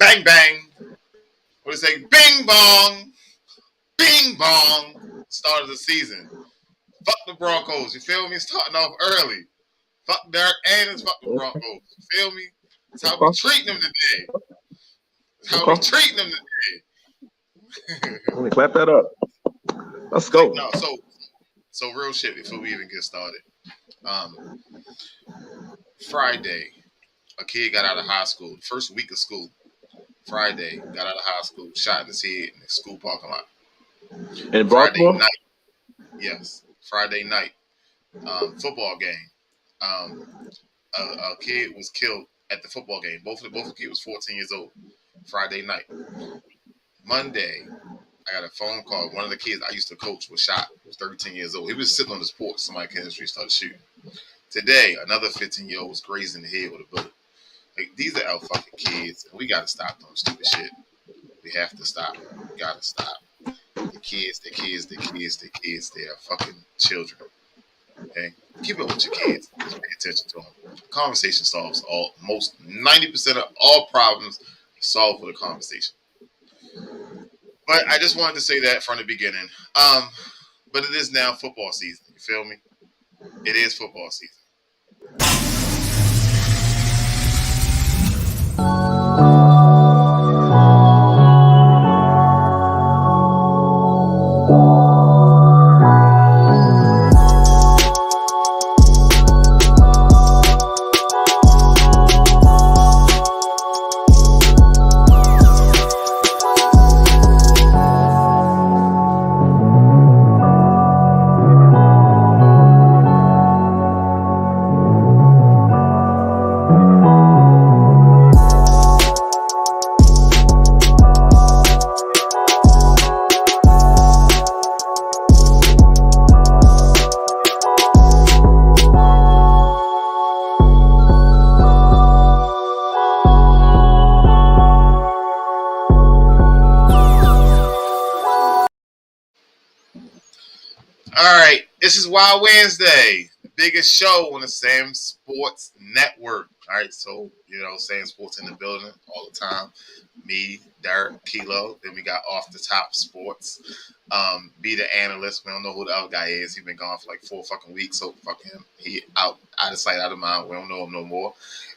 bang bang. What do you say? Bing bong, bing bong. Start of the season. Fuck the Broncos. You feel me? Starting off early. Fuck Derek and fuck the Broncos. You feel me? That's how we treating them today. That's how we treating them today. Let me clap that up. Let's go. No, so real shit before we even get started. Friday, a kid got out of high school. The first week of school. Friday, got out of high school, shot in his head in the school parking lot. In Baltimore? Friday night. Yes. Friday night. Football game. A kid was killed at the football game. Both of the kids was 14 years old. Friday night. Monday, I got a phone call. One of the kids I used to coach was shot. He was 13 years old. He was sitting on his porch. Somebody came in the street, started shooting. Today, another 15-year-old was grazed in the head with a bullet. Like, these are our fucking kids. And we got to stop doing stupid shit. We have to stop. We got to stop. The kids, they are fucking children. Okay? Keep it with your kids. Just pay attention to them. Conversation solves most 90% of all problems solved with a conversation. But I just wanted to say that from the beginning. But it is now football season. You feel me? It is football season. This is Wild Wednesday, the biggest show on the SamzSportz network. All right, so, SamzSportz in the building all the time. Me, Derek, Kilo. Then we got Off the Top Sports. B Da Analyst. We don't know who the other guy is. He's been gone for like 4 fucking weeks, so fuck him. He out of sight, out of mind. We don't know him no more.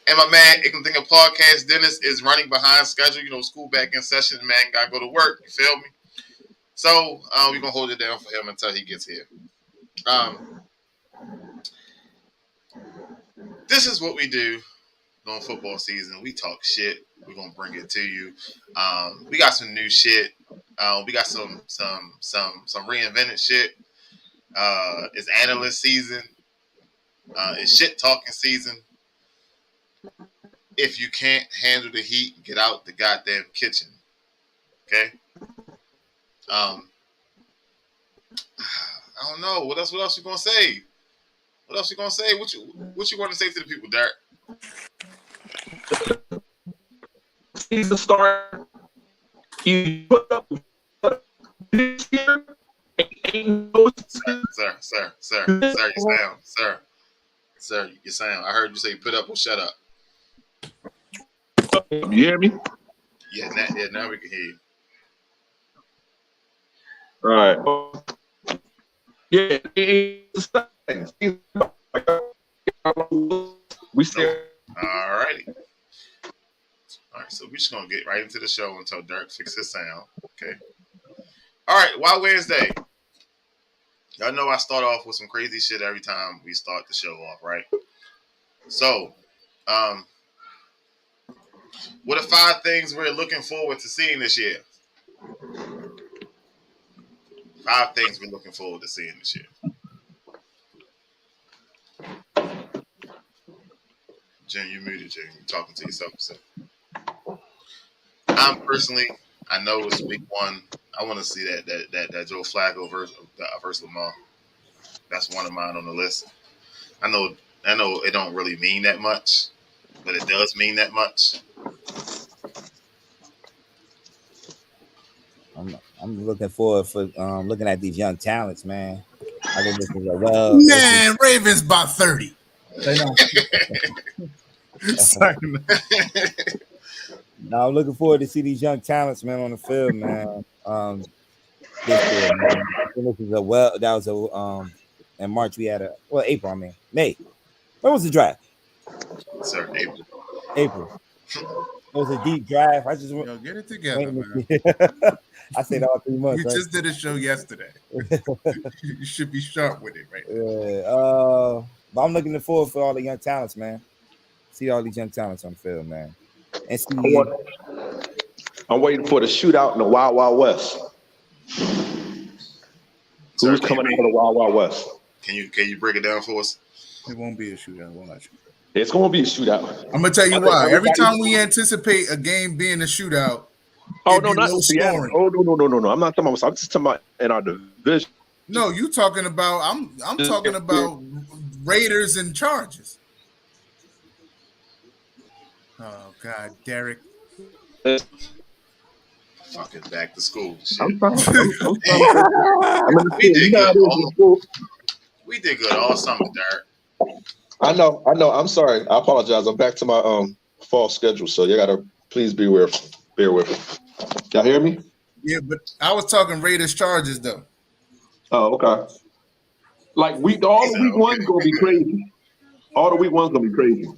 And my man, It Can Think of Podcast, Dennis, is running behind schedule. School back in session. Man, got to go to work. You feel me? So, we're going to hold it down for him until he gets here. This is what we do during football season. We talk shit. We're gonna bring it to you. We got some new shit. We got some reinvented shit. It's analyst season. It's shit talking season. If you can't handle the heat, get out the goddamn kitchen. Okay. I don't know. What else you gonna say? What else you gonna say? What you want to say to the people, Derek? Season start. You put up this year. Sir, you sound. I heard you say put up or shut up. You hear me? Yeah, now we can hear you. All right. Yeah, we still. All righty. All right, so we're just gonna get right into the show until Derek fixes his sound. Okay. All right, Wild Wednesday. Y'all know I start off with some crazy shit every time we start the show off, right? So, what are 5 things we're looking forward to seeing this year? 5 things we're looking forward to seeing this year. Jen, you muted, Jen. You're talking to yourself. So. I'm personally, I know it's week 1. I want to see that Joe Flacco versus Lamar. That's one of mine on the list. I know it don't really mean that much, but it does mean that much. I'm looking forward for looking at these young talents, man. Man, Ravens by 30. Sorry, Now I'm looking forward to see these young talents, man, on the field, man. This year, man. I think this is in March we had April, May. When was the draft? Sir, April. April. It was a deep draft. I just Yo, get it together, man. I said all 3 months. We just did a show yesterday. You should be sharp with it, right? But I'm looking forward for all the young talents, man. See all these young talents on the field, man. And see, I'm waiting for the shootout in the Wild Wild West. Who's coming out of the Wild Wild West? Can you break it down for us? It won't be a shootout. Watch. It's going to be a shootout. I'm going to tell you why. Every time we anticipate a game being a shootout, no, not Seattle. Oh, no. I'm not talking about. I'm just talking about in our division. No, you talking about? I'm talking about Raiders and Chargers. Oh God, Derek. Fucking back to school. Shit. We did good all summer, Derek. I know. I'm sorry. I apologize. I'm back to my fall schedule, so you gotta please bear with me. Y'all hear me? Yeah, but I was talking Raiders Chargers though. Oh, okay. Like week one's gonna be crazy. All the week one's gonna be crazy.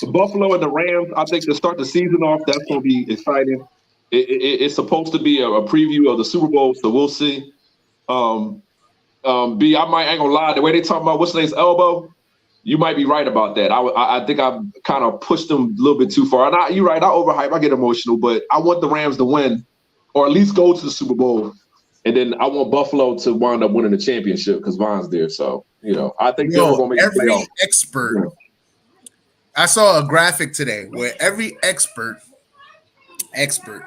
The Buffalo and the Rams, I think to start the season off, that's gonna be exciting. It's supposed to be a preview of the Super Bowl, so we'll see. B, I ain't gonna lie, the way they talk about what's his name's elbow, you might be right about that. I think I've kind of pushed them a little bit too far. And you're right, I overhype, I get emotional, but I want the Rams to win or at least go to the Super Bowl. And then I want Buffalo to wind up winning the championship because Von's there. So, I think they're going to make every expert. I saw a graphic today where every expert,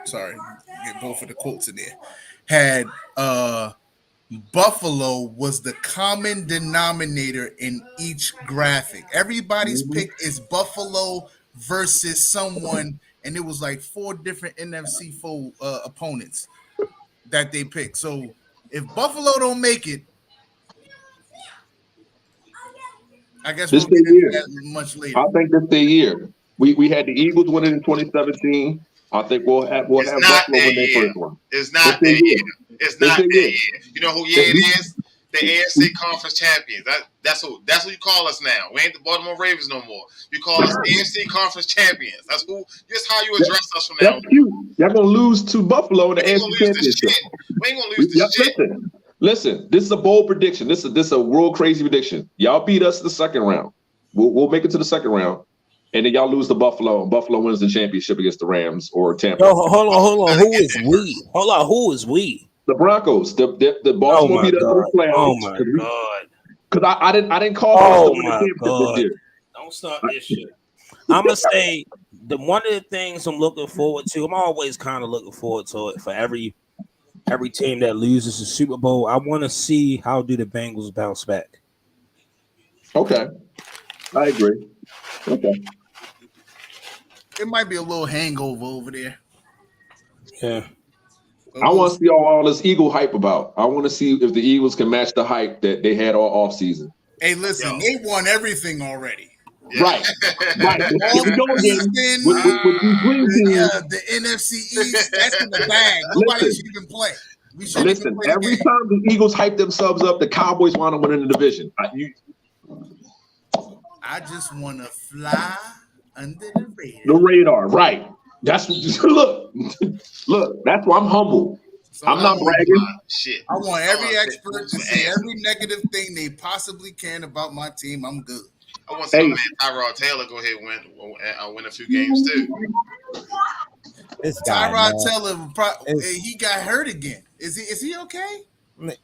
sorry, get both of the quotes in there, had Buffalo was the common denominator in each graphic. Everybody's pick is Buffalo versus someone, and it was like 4 different NFC opponents that they picked. So if Buffalo don't make it, I guess we'll get into that much later. I think that's their year. We had the Eagles winning in 2017. I think we'll have Buffalo win their first one. It's not their year. It's not their year. You know who year it is? The AFC Conference champions. That's who you call us now. We ain't the Baltimore Ravens no more. You call us AFC Conference champions. That's how you address us from now on. That's cute. Y'all gonna lose to Buffalo in the AFC championship. We ain't gonna lose this shit. Listen, this is a bold prediction. This is a world crazy prediction. Y'all beat us in the second round. We'll make it to the second round. And then y'all lose to Buffalo, and Buffalo wins the championship against the Rams or Tampa. Yo, hold on. Who is we? Hold on. Who is we? The Broncos. The Baltimore beat us in the playoffs. Oh my God. Because I didn't call us to win the championship this year. Don't start this shit. I'm gonna say one of the things I'm looking forward to. I'm always kind of looking forward to it for every team that loses the Super Bowl. I want to see how do the Bengals bounce back. Okay, I agree. Okay. It might be a little hangover over there. Yeah. I want to see all this Eagle hype about. I want to see if the Eagles can match the hype that they had all offseason. Hey, listen, they won everything already. Yeah. Right. The NFC East, that's in the bag. Nobody should even play. Listen, every time the Eagles hype themselves up, the Cowboys want to win in the division. I just want to fly under the radar. The radar, right. That's what look, that's why I'm humble. So I'm not bragging. Shit. I want every expert to say every negative thing they possibly can about my team. I'm good. I want to see my man Tyrod Taylor go ahead and win a few games too. This guy, Tyrod Taylor, he got hurt again. Is he okay?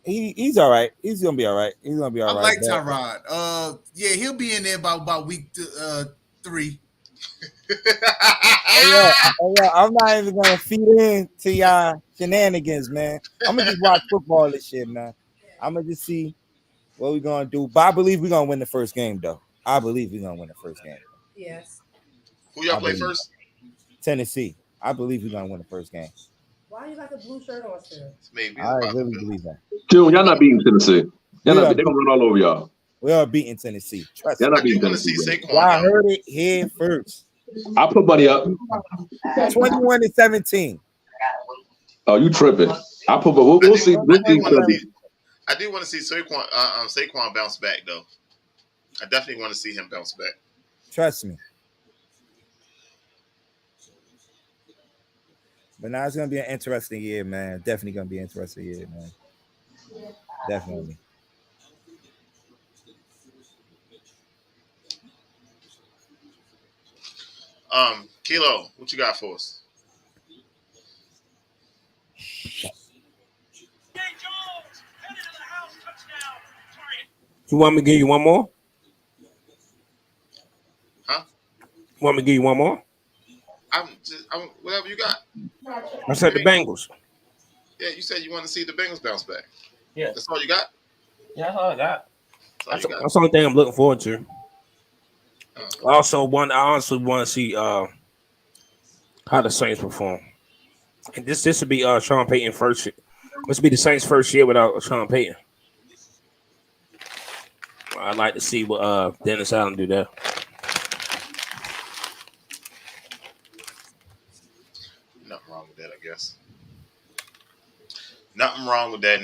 He's all right. He's gonna be all right. He's gonna be all right. I like Tyrod. Yeah, he'll be in there about week 3. I'm not even gonna feed in to y'all shenanigans, man. I'm gonna just watch football this shit, man. I'm gonna just see what we're gonna do. But I believe we're gonna win the first game, though. I believe we're gonna win the first game. Yes. Who y'all play first? Tennessee. I believe we're gonna win the first game. Why you got the blue shirt on still? Maybe. I really believe that. Dude, y'all not beating Tennessee. They're gonna run all over y'all. We are beating Tennessee. Trust me. I heard it here first. I put money up. 21-17. Oh, you tripping? I put. We'll see. I do want to see Saquon bounce back though. I definitely want to see him bounce back. Trust me. But now it's gonna be an interesting year, man. Definitely gonna be an interesting year, man. Definitely. Kilo, what you got for us? You want me to give you one more? Huh? You want me to give you one more? I'm whatever you got. I said the Bengals. Yeah, you said you want to see the Bengals bounce back. Yeah. That's all you got? Yeah, that's all I got. That's the only thing I'm looking forward to. I also want to see how the Saints perform. And this would be Sean Payton first. This would be the Saints' first year without Sean Payton. I'd like to see what Dennis Allen do there. Nothing wrong with that, I guess. Nothing wrong with that.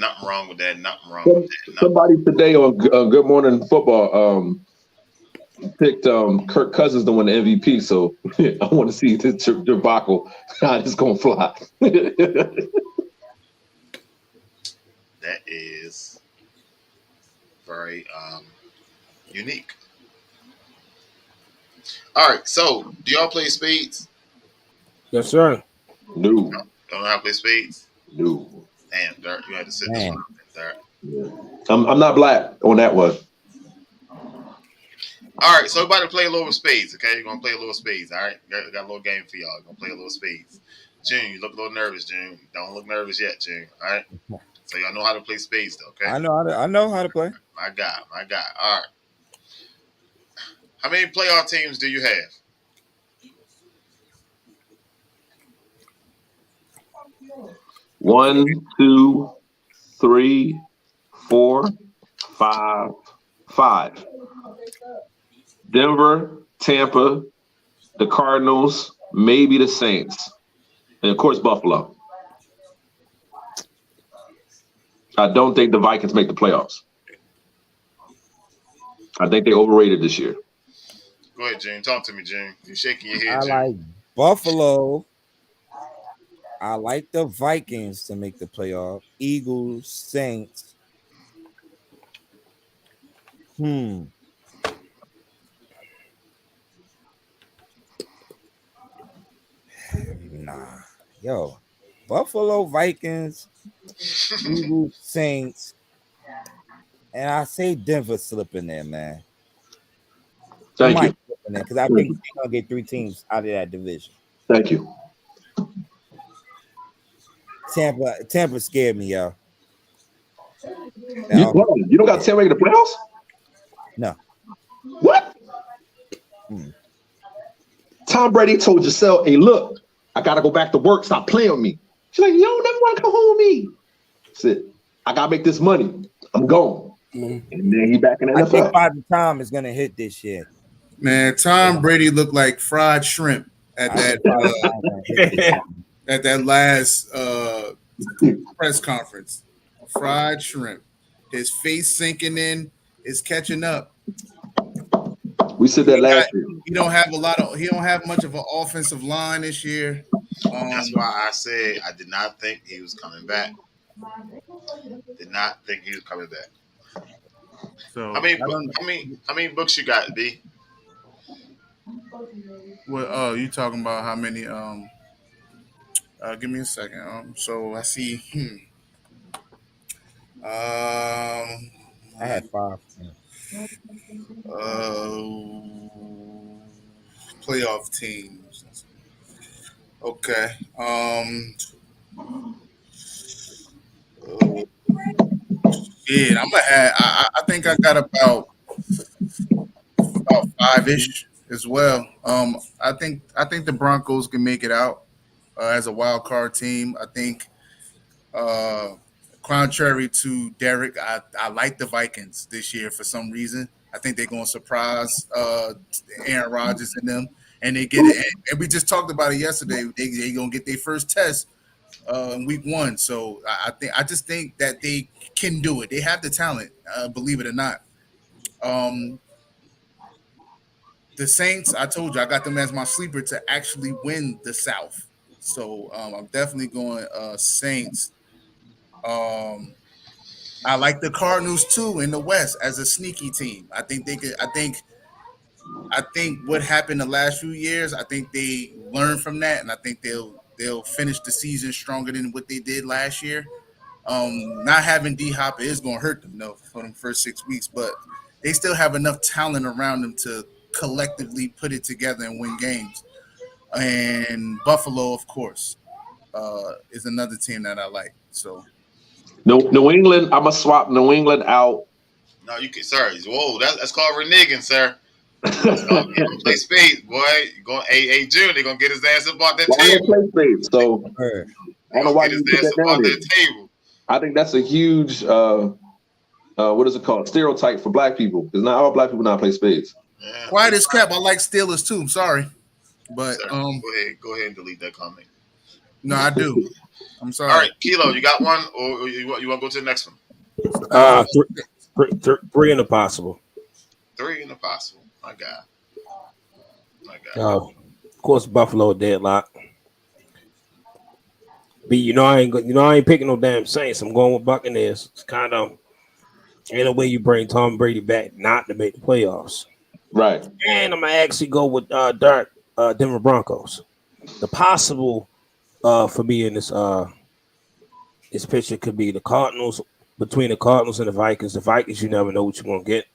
Somebody today on Good Morning Football picked Kirk Cousins to win the MVP. So I want to see this debacle. How it's gonna fly. That is very unique. All right, so do y'all play spades? Yes, sir. No. Don't know how to play spades? No. Damn, Derek, you had to sit this one. Derek. Yeah. I'm not black on that one. All right, so everybody play a little spades, okay? You're gonna play a little spades, all right? Got a little game for y'all. You're gonna play a little spades. June, you look a little nervous, June. Don't look nervous yet, June. All right. So y'all know how to play spades, though, okay? I know how to play. My God. All right. How many playoff teams do you have? One, 2, 3, 4, 5. Denver, Tampa, the Cardinals, maybe the Saints, and of course Buffalo. I don't think the Vikings make the playoffs. I think they overrated this year. Go ahead, June. Talk to me, June. You're shaking your head, I June. like Buffalo. I like the Vikings to make the playoff. Eagles, Saints. Nah. Yo. Buffalo, Vikings, Eagles, Saints. And I say Denver slipping there, man. Thank you. Because I think they're going to get 3 teams out of that division. Thank you. Tampa scared me, yo. You don't got Tampa making the playoffs? No. What? Tom Brady told Giselle, hey, look, I got to go back to work. Stop playing with me. She's like, you don't never want to come home with me. Said, I got to make this money. I'm gone. And then he back in the NFL. I think Father Tom is going to hit this year. Man, Tom Brady looked like fried shrimp at that at that last press conference. Fried shrimp. His face sinking in, is catching up. We said that last year. He don't have much of an offensive line this year. That's why I said I did not think he was coming back. So how many books you got, B? Well, you talking about how many? Give me a second. So I see. I had 5. Playoff teams. Okay. Yeah, I'm gonna have. I think I got about 5-ish as well. I think the Broncos can make it out as a wild card team. I think, contrary to Derek, I like the Vikings this year for some reason. I think they're going to surprise Aaron Rodgers and them. and they get it. And we just talked about it yesterday. They gonna get their first test in week 1. So I just think that they can do it. They have the talent, believe it or not. The Saints, I told you, I got them as my sleeper to actually win the South. So I'm definitely going Saints. I like the Cardinals too in the West as a sneaky team. I think they could. I think what happened the last few years. I think they learned from that, and I think they'll finish the season stronger than what they did last year. Not having D Hop is going to hurt them though for them first 6 weeks, but they still have enough talent around them to collectively put it together and win games. And Buffalo, of course, is another team that I like. So New England, I'm gonna swap New England out. No, you can, sir. Whoa, that's called reneging, sir. Play spades, boy. Going June, they're gonna get his ass up off that table. Play spades, so I don't know why you put that down there. Table. I think that's a huge what is it called? Stereotype for black people, because not all black people not play spades. Yeah. Quiet as kept. I like Steelers too. I'm sorry, but sir, go ahead and delete that comment. No, I do. I'm sorry. All right, Kilo, you got one, or you want to go to the next one? Three in the possible. 3 in the possible. My God. Of course, Buffalo deadlock. B, I ain't picking no damn Saints. I'm going with Buccaneers. It's kind of in a way you bring Tom Brady back not to make the playoffs, right? And I'm gonna actually go with Denver Broncos. The possible for me in this picture could be the Cardinals, between the Cardinals and the Vikings. The Vikings, you never know what you're gonna get.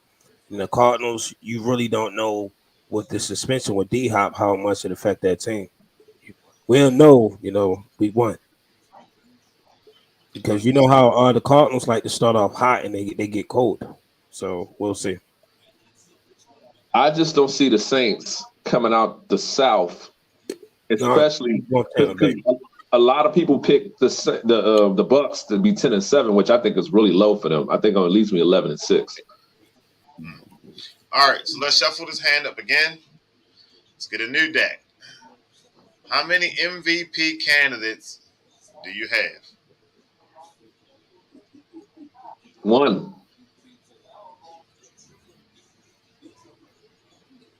And the Cardinals, you really don't know with the suspension with D-Hop how much it affect that team. We'll know, we won. Because you know how the Cardinals like to start off hot and they get cold. So we'll see. I just don't see the Saints coming out the South, especially because a lot of people pick the Bucks to be 10-7, which I think is really low for them. I think it leaves me 11-6. All right, so let's shuffle this hand up again. Let's get a new deck. How many MVP candidates do you have? 1.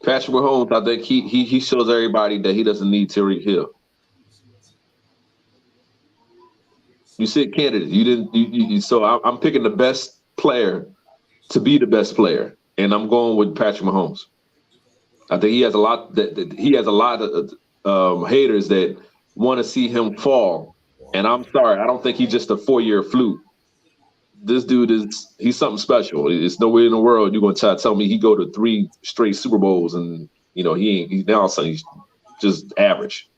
Patrick Mahomes, I think he shows everybody that he doesn't need Tyreek Hill. You said candidate. You didn't. So I'm picking the best player to be the best player, and I'm going with Patrick Mahomes. I think he has a lot of haters that want to see him fall, and I'm sorry, I don't think he's just a 4-year fluke. This dude he's something special. It's nowhere in the world you're gonna try to tell me he go to 3 straight Super Bowls and he's now saying he's just average,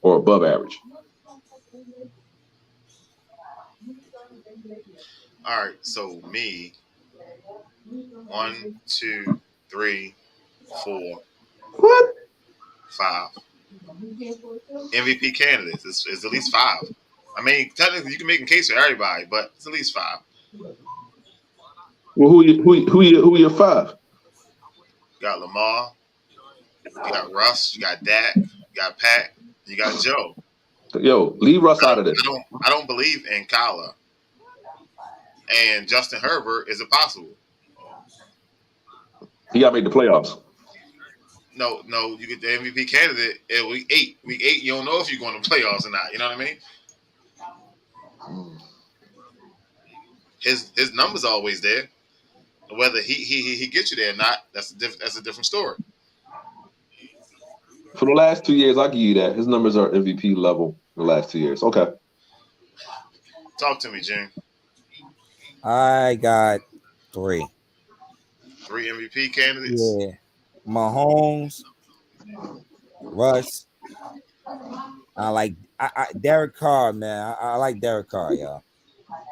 or above average. All right, so me, 1, 2, 3, 4, what? 5 MVP candidates. It's at least 5. I mean, technically you can make a case for everybody, but it's at least 5. Well, who your 5? You got Lamar, you got Russ, you got Dak, you got Pat, you got Joe. Yo, leave Russ out of this. I don't believe in Kyler. And Justin Herbert is impossible. He got to make the playoffs. No, you get the MVP candidate at week 8. Week 8, you don't know if you're going to playoffs or not. You know what I mean? His numbers are always there. Whether he gets you there or not, that's a different story. For the last 2 years, I'll give you that. His numbers are MVP level the last 2 years. Okay. Talk to me, June. I got 3. 3 MVP candidates? Yeah. Mahomes, Russ. I like Derek Carr, man. I like Derek Carr, y'all.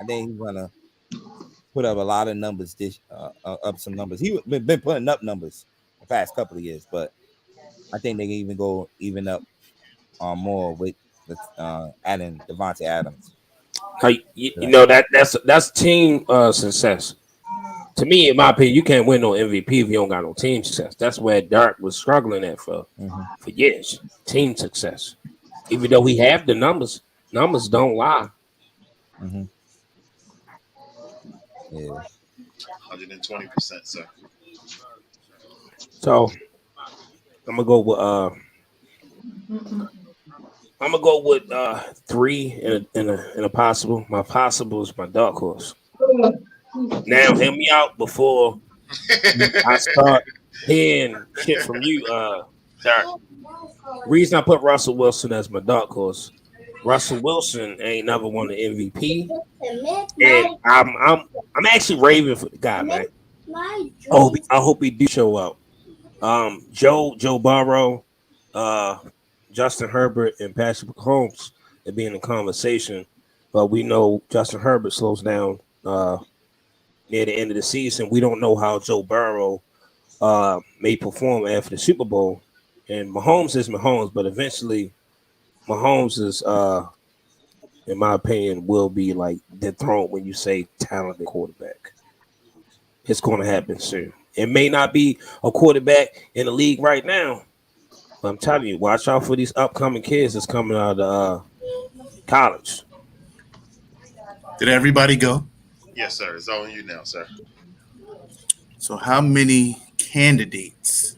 I think he's gonna put up a lot of numbers up some numbers. He's been putting up numbers the past couple of years, but I think they can even up more with adding Devontae Adams. That's team success. To me, in my opinion, you can't win no MVP if you don't got no team success. That's where Derek was struggling at for years. Team success. Even though he have the numbers don't lie. Mm-hmm. Yeah. 120%, sir. So I'm gonna go with 3 in a possible. My possible is my dark horse. Now hear me out before I start hearing shit from you, Derek. Reason I put Russell Wilson as my dark horse. Russell Wilson ain't never won an MVP, and I'm actually raving for the guy, man. I hope he do show up. Joe Burrow, Justin Herbert, and Patrick Mahomes to be in the conversation, but we know Justin Herbert slows down near the end of the season. We don't know how Joe Burrow may perform after the Super Bowl, and Mahomes is Mahomes, but eventually Mahomes is, in my opinion, will be like dethroned when you say talented quarterback. It's going to happen soon. It may not be a quarterback in the league right now, but I'm telling you, watch out for these upcoming kids that's coming out of college. Did everybody go? Yes, sir. It's on you now, sir. So how many candidates?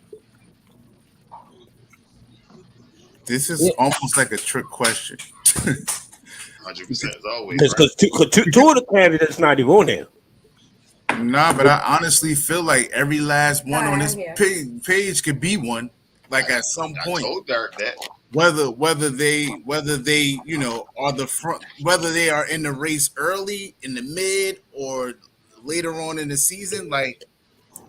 This is almost like a trick question. 100% as always. Because two of the candidates not even on there. Nah, but I honestly feel like every last one on this page could be one. Like at some point, I told Derek that. Whether they you know are the front, whether they are in the race early, in the mid, or later on in the season. Like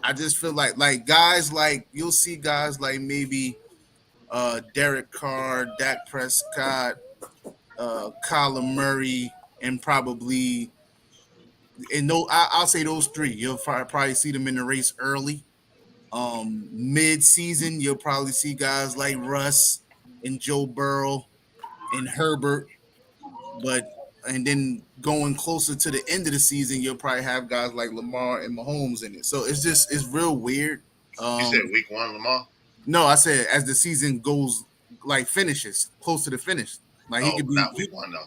I just feel like guys like you'll see guys like maybe Derek Carr, Dak Prescott, Kyler Murray, and probably. And no, I'll say those 3. You'll probably see them in the race early. Mid-season, you'll probably see guys like Russ and Joe Burrow and Herbert. And then going closer to the end of the season, you'll probably have guys like Lamar and Mahomes in it. So it's real weird. You said week 1, Lamar? No, I said as the season goes, like finishes, close to the finish. Like he could be not week 1 though.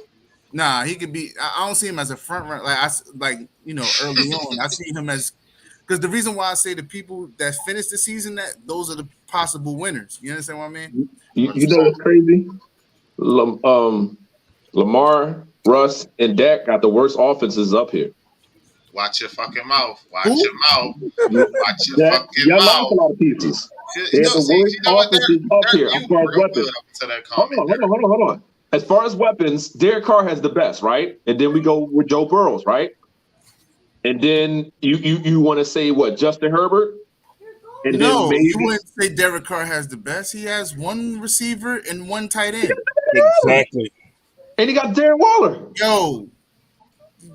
Nah, he could be. I don't see him as a front runner. Like early on, I see him as because the reason why I say the people that finish the season that those are the possible winners. You understand what I mean? You know what's crazy? Lamar, Russ, and Dak got the worst offenses up here. Watch your fucking mouth. Watch your mouth. Watch your fucking mouth. Lost a lot of pieces. They have the worst offenses up here as far as weapons. Hold on. As far as weapons, Derek Carr has the best, right? And then we go with Joe Burrows, right? And then you want to say what, Justin Herbert? And no, then you wouldn't say Derek Carr has the best. He has 1 receiver and 1 tight end. Exactly. And he got Darren Waller. Yo,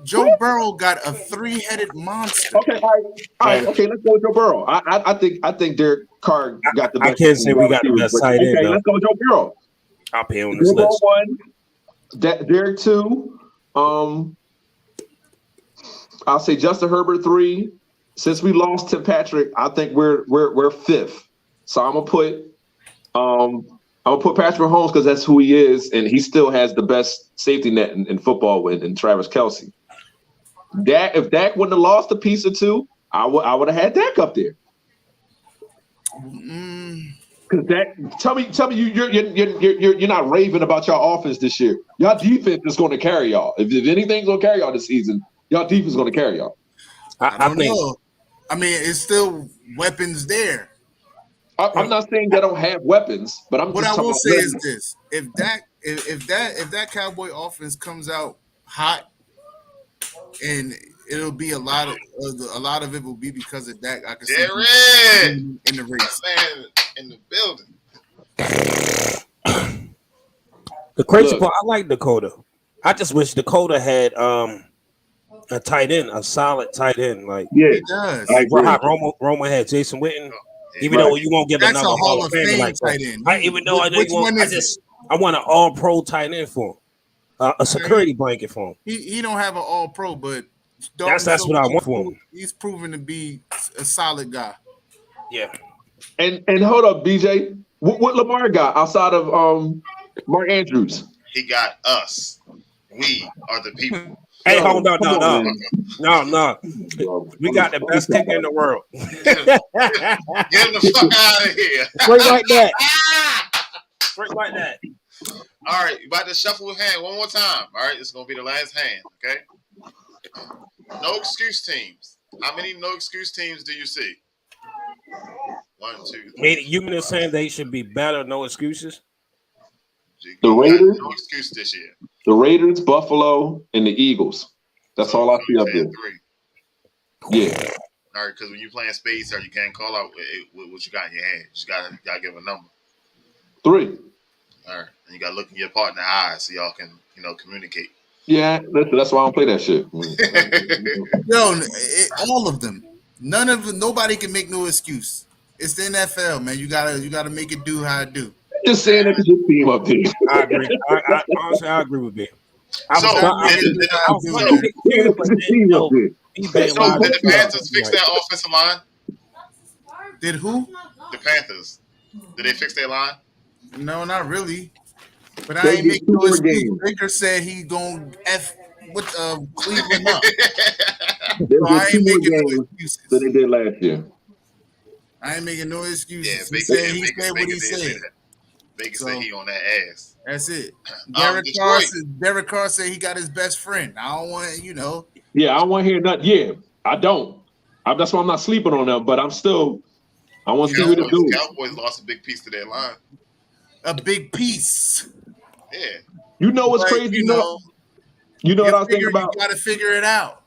Joe Burrow got a 3-headed monster. Okay, all right. Okay, let's go with Joe Burrow. I think Derek Carr got the best. I can't say we got the best tight end. Okay, let's go with Joe Burrow. I'll pay on this list. 1, Derek 2. I'll say Justin Herbert 3. Since we lost Tim Patrick, I think we're 5th. So I'm gonna put Patrick Mahomes because that's who he is, and he still has the best safety net in football in Travis Kelce. If Dak wouldn't have lost a piece or 2, I would have had Dak up there. Because Dak, tell me, you're not raving about your offense this year. Y'all defense is going to carry y'all. If anything's going to carry y'all this season, y'all defense is going to carry y'all. I don't know. I mean, it's still weapons there. I'm not saying they don't have weapons, but what I will say is this: if that Cowboy offense comes out hot, and it'll be a lot of it will be because of Dak. I can see in the race, in the building. The crazy part, I like Dakota. I just wish Dakota had a tight end, a solid tight end. Like he does. Like Roma had Jason Witten. Even though you won't get another Hall of Fame like tight end. I want an all-pro tight end for him. A security blanket for him. He don't have an all-pro, but That's what I want for him. He's proven to be a solid guy. Yeah. And hold up, BJ. What Lamar got outside of Mark Andrews? He got us. We are the people. Hey, Yo, hold on, come on, no. We got the best kicker in the world. Get him the fuck out of here. Straight like that. Straight like that. All right, you about to shuffle with hand one more time. All right, this is going to be the last hand, okay? No excuse teams. How many no excuse teams do you see? 1, 2, 3. Meaning you mean saying they should be better, no excuses? The Raiders? No excuse this year. The Raiders, Buffalo, and the Eagles. That's all I see up there. 3. Yeah. All right, because when you're playing spades, you can't call out what you got in your hand. You just gotta give a number. 3. All right, and you gotta look in your partner's eyes so y'all can communicate. Yeah, that's why I don't play that shit. Yo, all of them. Nobody can make no excuse. It's the NFL, man. You gotta make it do how it do. Just saying that your team up there. I agree. Honestly, I agree with Ben. So did the Panthers fix their offensive line? Did who? The Panthers. Did they fix their line? No, not really. But I ain't making no excuse. Baker said he gonna F with Cleveland up. So I ain't making no excuses. That they did last year. I ain't making no excuses. Yeah, he said what he said. Baker said he on that ass. That's it. Derek Carr said he got his best friend. I don't want Yeah, I don't want to hear nothing. Yeah, I don't. That's why I'm not sleeping on them. But I want to see what they do. Cowboys lost a big piece to their line. A big piece. Yeah. You know what's crazy? You know what I was thinking about? You got to figure it out.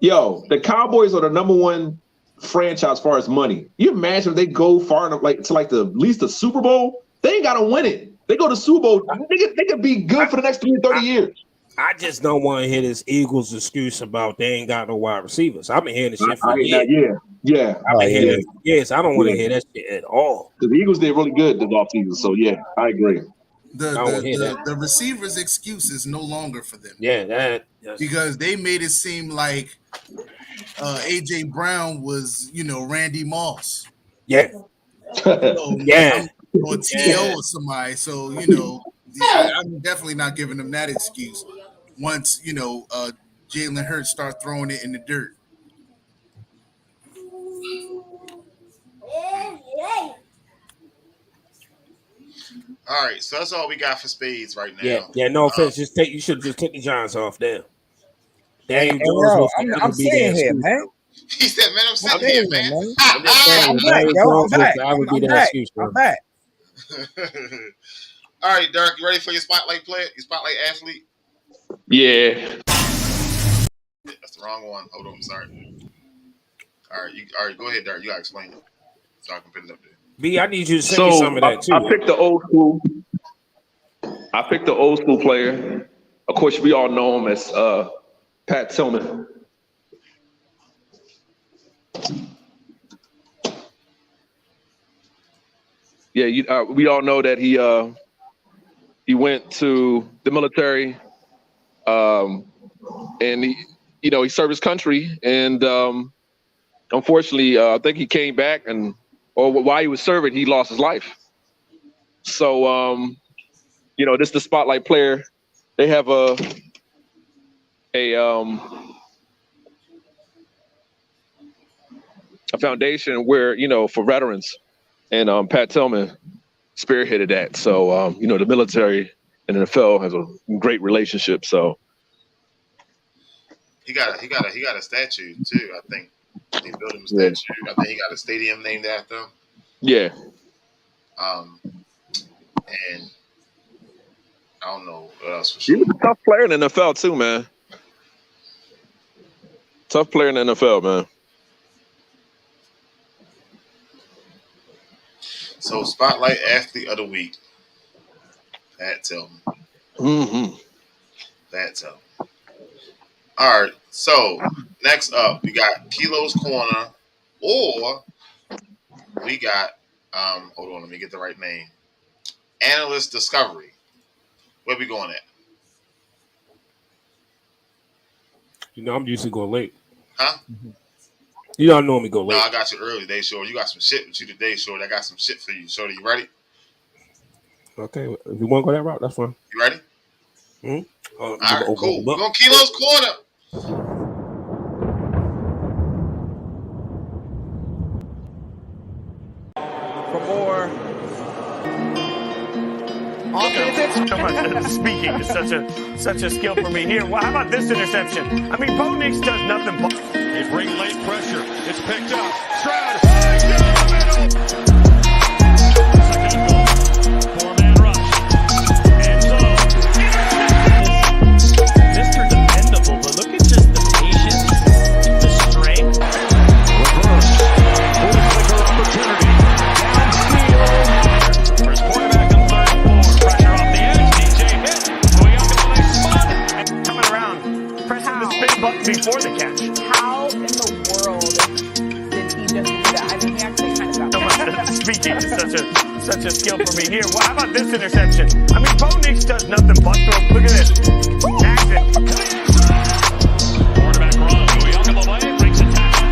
Yo, the Cowboys are the number one franchise as far as money. You imagine if they go far enough, to at least the Super Bowl? They ain't got to win it. They go to Super Bowl. They could be good for the next 30 years. I just don't want to hear this Eagles excuse about they ain't got no wide receivers. I've been hearing this shit for years. Yeah. I've been hearing yes. I don't want to hear that shit at all. The Eagles did really good this offseason, so yeah, I agree. The receivers' excuse is no longer for them. Yeah, because they made it seem like AJ Brown was, Randy Moss. Yeah. Yeah. Or T.O. or somebody. So, I'm definitely not giving them that excuse once, Jalen Hurts start throwing it in the dirt. All right, so that's all we got for spades right now. Yeah, no offense. You should just take the Giants off there. I'm saying here, man. He said, man, I'm sitting here, man. I'm back. All right, Derek, you ready for your spotlight player? Your spotlight athlete? Yeah. That's the wrong one. Hold on, I'm sorry. All right, go ahead, Derek. You gotta explain it so I can put it up there. B, I need you to send me some of that too. I picked the old school player. Of course, we all know him as Pat Tillman. Yeah, we all know that he went to the military, and he served his country, and unfortunately, I think he came back, or while he was serving, he lost his life. So, this is the spotlight player. They have a foundation where for veterans. And Pat Tillman spearheaded that. So, the military and the NFL has a great relationship. So he got a statue too. I think they built him a statue. I think he got a stadium named after him. Yeah. And I don't know what else for sure. He was a tough player in the NFL too, man. Tough player in the NFL, man. So, spotlight athlete of the week, Pat Tillman. Mm-hmm. Pat Tillman. All right. So, next up, we got Kilo's Corner, or we got, hold on, let me get the right name. Analyst Discovery. Where we going at? I'm usually going late. Huh? You don't normally go late. No, I got you early today, Shorty. You got some shit with you today, Shorty. I got some shit for you, Shorty. You ready? Okay, if you want to go that route, that's fine. You ready? All right, cool. We're going to Kilo's Corner. For more offense. Speaking is such a skill for me here. Well, how about this interception? I mean, Bo Nix does nothing but. They bring late pressure. It's picked up. Stroud. Four-man rush. End zone. Mr. Dependable, but look at just the patience, the strength. Reverse. Full flicker opportunity. Downfield. First quarterback on 3rd and 4. Pressure off the edge. DJ hit. Going up in the late spot. And coming around. Pressing the spin button before the catch. How in the world did he just do that? I mean, he actually kind of got Speaking is such a skill for me here. Well, how about this interception? I mean, Bo Nix does nothing but throw. Look at this. Action. Quarterback run. Going up in the way. Breaks a tackle.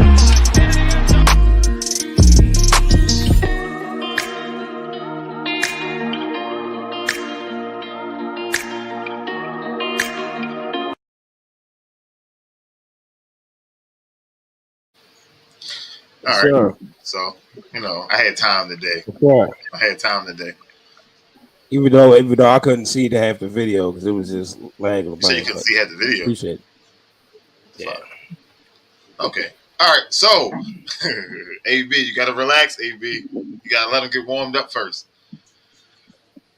All right. Sure. So, I had time today. Sure. I had time today. Even though I couldn't see to have the video because it was just lagging. So you can see had the video. Appreciate it. Yeah. Okay. All right. So, AB, you got to relax, AB. You got to let him get warmed up first.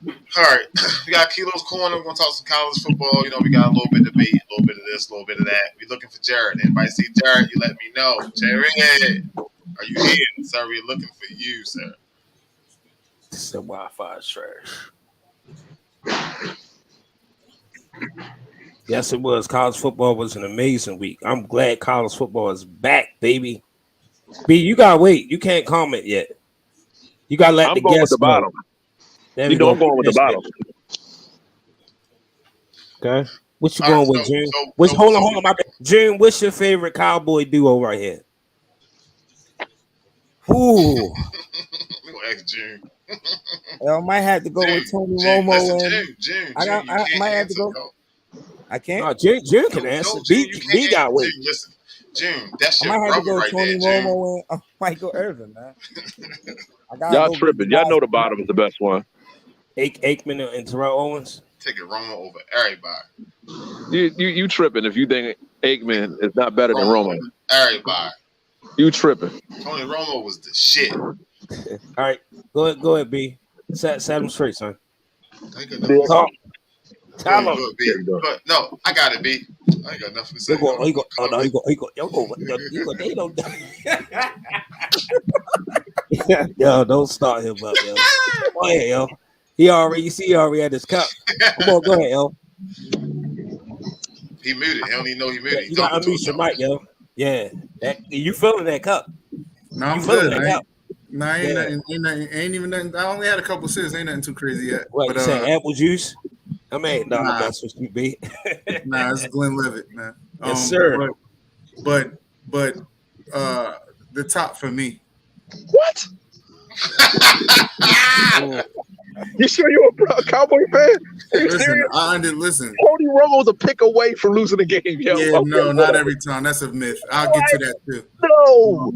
All right. We got Kilo's Corner. We're going to talk some college football. We got a little bit of debate, a little bit of this, a little bit of that. We're looking for Jared. Anybody see Jared, you let me know. Jared, are you here? Sir, we're looking for you, sir. It's the Wi-Fi trash. Yes, it was. College football was an amazing week. I'm glad college football is back, baby. B, you gotta wait. You can't comment yet. You gotta let the guests know. You know I'm going with the bottom. Okay. What you going with, June? Hold on, my bad. June, what's your favorite cowboy duo right here? Ooh. We're gonna ask June. I might have to go with Tony Romo and June. I might have to go. I can't. No, June can answer. B got wait. Listen, June, that's I your might have to brother go right Tony there, Romo and Michael Irvin, man. Y'all tripping. Y'all know the bottom is the best one. Aikman and Terrell Owens. Taking Romo over everybody. You tripping if you think Aikman is not better than Romo. Everybody. You tripping. Tony Romo was the shit. All right, go ahead, B. Set him straight, son. Talk. Tell him. But no, I got it, B. I ain't got nothing to say. Yo, don't start him up, yo. Go ahead, yo. He already had his cup. Come on, go ahead, yo. He muted. He don't even know he muted. You got to unmute your mic, yo. Yeah, you feeling that cup? No, I'm good. Ain't even nothing. I only had a couple sips. Ain't nothing too crazy yet. What, you saying apple juice? I mean, that's what you be. Nah, it's Glenlivet, man. Yes, sir. But the top for me. What? You sure you're a Cowboy fan? Listen. Tony Romo's a pick away from losing the game, yo. Yeah, no, not every time. That's a myth. I'll get to that too. No,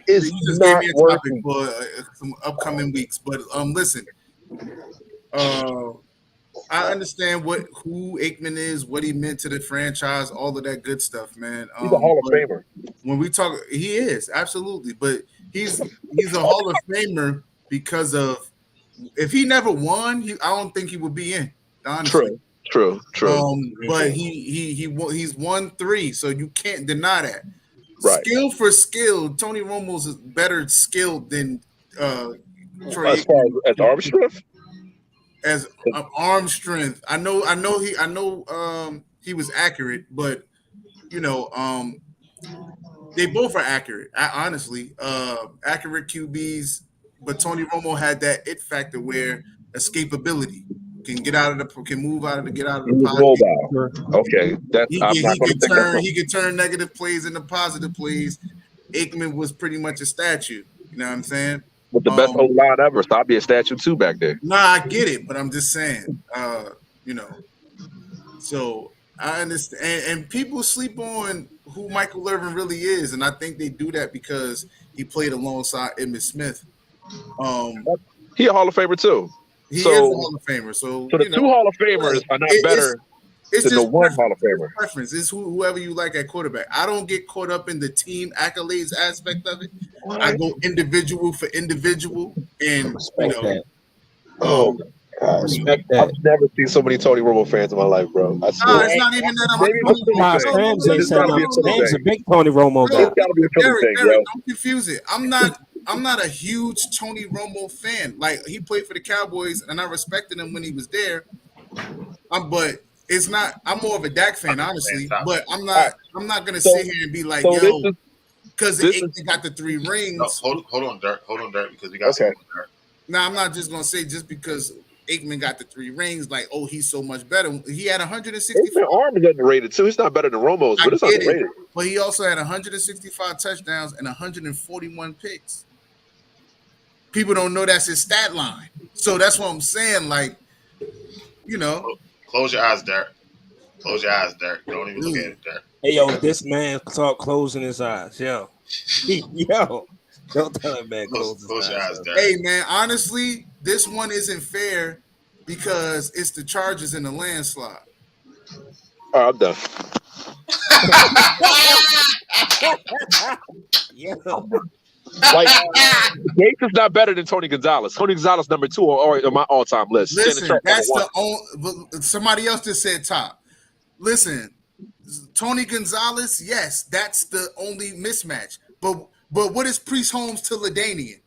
it's you just not gave me a topic working for some upcoming weeks. But listen, I understand who Aikman is, what he meant to the franchise, all of that good stuff, man. He's a Hall of Famer. When we talk, he is absolutely, but he's a Hall of Famer because of. If he never won, I don't think he would be in. Honestly. True. But he's won 3, so you can't deny that. Right. Skill for skill, Tony Romo's is better skilled than Troy. As far as arm strength. As arm strength, I know he was accurate, but they both are accurate. Honestly, accurate QBs. But Tony Romo had that it factor where escapability. Can get out of the get out of the He's pocket. mobile. Okay, that's He can turn negative plays into positive plays. Aikman was pretty much a statue. You know what I'm saying? With the best O-line ever, so I'll be a statue too back there. Nah, I get it, but I'm just saying, you know. So I understand, and people sleep on who Michael Irvin really is, and I think they do that because he played alongside Emmitt Smith. He a Hall of Famer too. He is a Hall of Famer. So the two Hall of Famers are not better than the one Hall of Famer. Preference. It's whoever you like at quarterback. I don't get caught up in the team accolades aspect of it. I go individual for individual, and Respect that. Respect that. I've never seen so many Tony Romo fans in my life, bro. It's not even that I'm Sam's a big Tony Romo guy. Derek, don't confuse it. I'm not a huge Tony Romo fan. Like, he played for the Cowboys, and I respected him when he was there. But it's not. I'm more of a Dak fan, honestly. But I'm not gonna sit here and be like, yo, because they got the 3 rings. No, hold on, Dirk. Because we got something, Dirk. Now, I'm not just gonna say just because Aikman got the 3 rings, like, oh, he's so much better. He had 165. Aikman's arm is underrated too. He's not better than Romo's, but it's underrated. But he also had 165 touchdowns and 141 picks. People don't know that's his stat line. So that's what I'm saying. Like, you know. Close your eyes, Derek. Close your eyes, Derek. Don't even look at it, Derek. Hey, yo, this man start closing his eyes. Yo. Yo. Don't tell him, man. Close your eyes, Derek. Hey, man, honestly, this one isn't fair because it's the Chargers in the landslide. All right, I'm done. Like, Gates is not better than Tony Gonzalez. Tony Gonzalez number 2 on my all-time list. Listen, that's the only. Somebody else just said top. Listen, Tony Gonzalez, yes, that's the only mismatch. But what is Priest Holmes to LaDainian?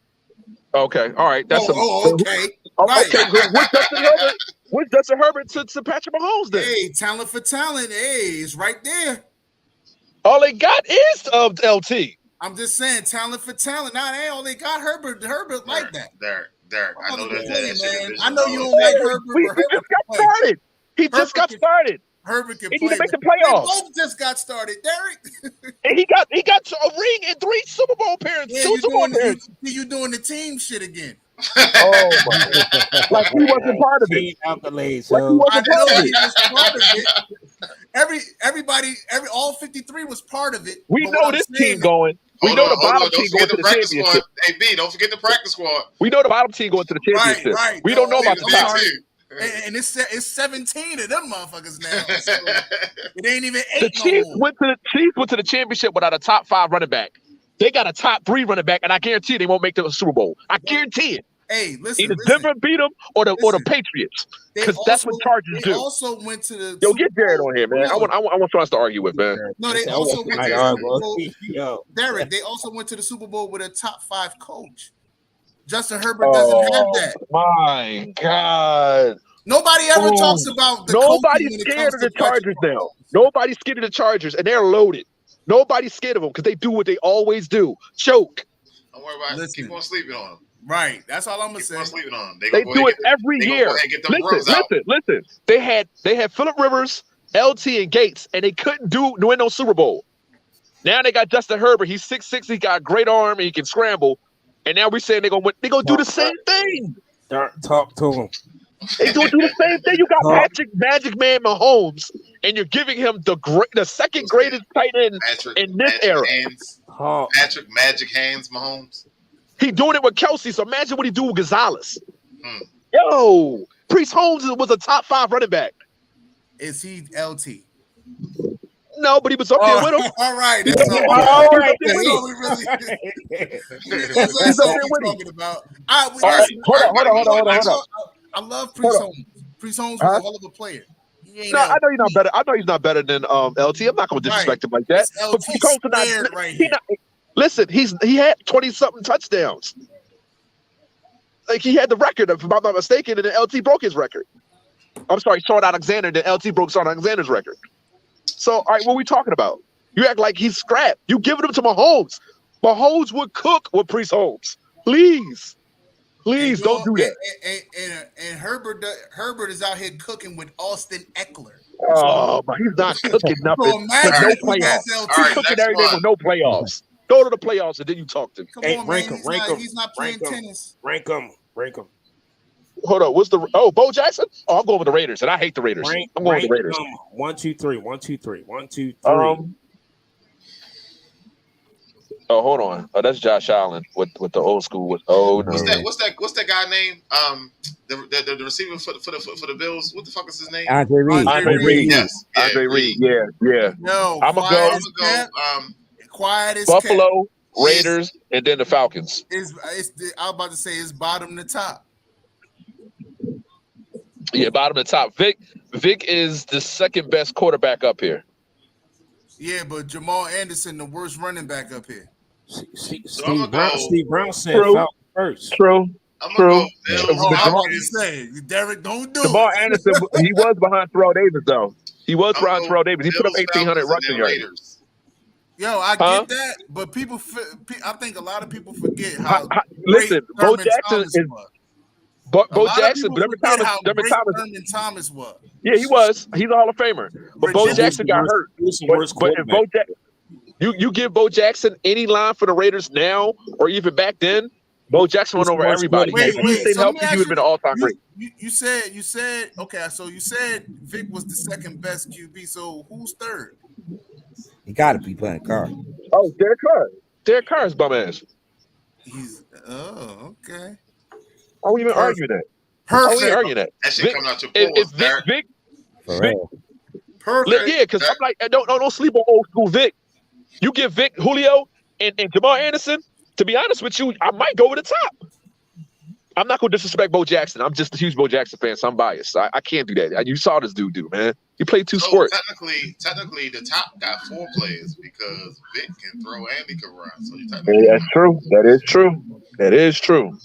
Okay, all right. That's okay. Right. Okay, what's Justin Herbert to Patrick Mahomes then? Hey, talent for talent. Hey, it's right there. All they got is LT. I'm just saying, talent for talent. Now they all they got Herbert like that. Derek, I know that. I know you don't like Herbert. He just got started. He just got started. Herbert can play. He need to make the playoffs. They both just got started, Derek. And he got a ring and 3 Super Bowl appearances. Yeah, you doing the team shit again. Oh my God. Like he wasn't part of it. Accolades, like he wasn't part of it. Everybody, all 53 was part of it. We know this team going. We know the bottom team going to the championship. Hey, B, don't forget the practice squad. We know the bottom team going to the championship. Right. We don't know about the top. And it's 17 of them motherfuckers now. So it ain't even 8 The Chiefs went to the championship without a top 5 running back. They got a top 3 running back, and I guarantee you they won't make the Super Bowl. I guarantee it. Hey, listen. Either Denver beat them or the Patriots, because that's what Chargers do. They also went to the. Yo, get Jared on here, man. I want us to argue with, man. No, they also went to the Super Bowl. Derek, they also went to the Super Bowl with a top 5 coach. Justin Herbert doesn't have that. My God. Nobody ever talks about the Nobody's scared of the Chargers now. Nobody's scared of the Chargers, and they're loaded. Nobody's scared of them because they do what they always do. Choke. Don't worry about it. Keep on sleeping on them. Right. That's all I'm going to say. Keep on sleeping on them. They do it every year. Listen. They had Phillip Rivers, LT, and Gates, and they couldn't win no Super Bowl. Now they got Justin Herbert. He's 6'6". He got a great arm, and he can scramble. And now we're saying they're gonna win. They're gonna do the same thing. Talk to him. They're gonna do the same thing. You got Patrick Magic Man Mahomes, and you're giving him the second greatest tight end in this era. Patrick Magic Hands Mahomes. He doing it with Kelsey. So imagine what he do with Gonzalez. Yo, Priest Holmes was a top 5 running back. Is he LT? No, but he was up there with him. All right. That's all right. That's all we really talking about. Hold on. I love Priest Holmes. Priest Holmes was a hell of a player. No, I know he's not better. I know he's not better than LT. I'm not going to disrespect him like that. But Priest Holmes listen, he had 20-something touchdowns. Like he had the record, if I'm not mistaken, and then LT broke his record. I'm sorry, Shawn Alexander. Then LT broke Shawn Alexander's record. So, all right, what are we talking about? You act like he's scrap. You giving him to Mahomes. Mahomes would cook with Priest Holmes. Please. Please don't do that. And Herbert is out here cooking with Austin Eckler. Oh, but he's not cooking nothing So with imagine no if we got playoffs. LT. He's cooking everything with no playoffs. Go to the playoffs and then you talk to me. Come on, man. He's not playing tennis. Rank him. Hold on. What's the Bo Jackson? Oh, I'm going with the Raiders, and I hate the Raiders. I'm going with the Raiders. 1, 2, 3. 1, 2, 3. 1, 2, 3. Oh, hold on. Oh, that's Josh Allen with the old school. No. What's that guy name? The receiver for the Bills. What the fuck is his name? Andre Reed. Yes. Andre Reed. Yeah. No, I'm gonna go. Quiet as Buffalo, Raiders, and then the Falcons. I was about to say it's bottom to top. Yeah, bottom to top. Vic is the second best quarterback up here. Yeah, but Jamal Anderson, the worst running back up here. Steve Brown said Falcons first. True. I'm gonna go. Derek, don't do Jamal it. Anderson, he was behind Terrell Davis, though. He was behind Terrell Davis. He put up 1,800 rushing yards. Yo, I get that, but I think a lot of people forget how. Listen, Bo Jackson is. Bo Jackson, Dermot Thomas was. Yeah, he was. He's a Hall of Famer. But Bo Jackson got hurt. But if Bo Jackson, you give Bo Jackson any line for the Raiders now, or even back then, Bo Jackson went over everybody. If he stayed healthy, he would have been an all-time great. You said okay. So you said Vic was the second best QB. So who's third? He got to be playing Carr. Oh, Derek Carr. Derek Carr is bum ass. Okay. I won't even argue that. Perfect. I won't argue that. That shit coming out your pores, Vic. Perfect. Yeah, because I'm like, don't sleep on old school Vic. You give Vic, Julio, and Jamal Anderson. To be honest with you, I might go over the top. I'm not gonna disrespect Bo Jackson. I'm just a huge Bo Jackson fan, so I'm biased. I can't do that. You saw this dude do, man. He played two sports. Technically, the top got 4 players because Vic can throw and he can run. So that's true. That is true.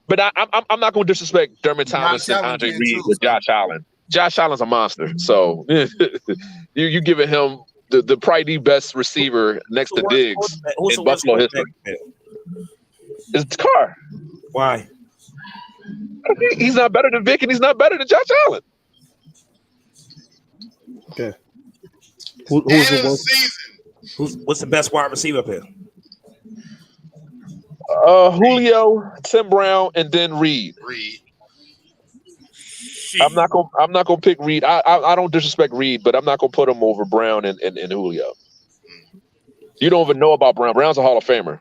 But I'm not going to disrespect Dermot Thomas and Andre Reed with Josh Allen. Josh Allen's a monster. So you giving him the probably the best receiver next to Diggs in Buffalo history. It's Carr. Why? He's not better than Vic, and he's not better than Josh Allen. Okay. Who's the worst? What's the best wide receiver up here? Julio, Tim Brown, and then Reed. I'm not gonna pick Reed. I don't disrespect Reed, but I'm not gonna put him over Brown and Julio. You don't even know about Brown. Brown's a Hall of Famer.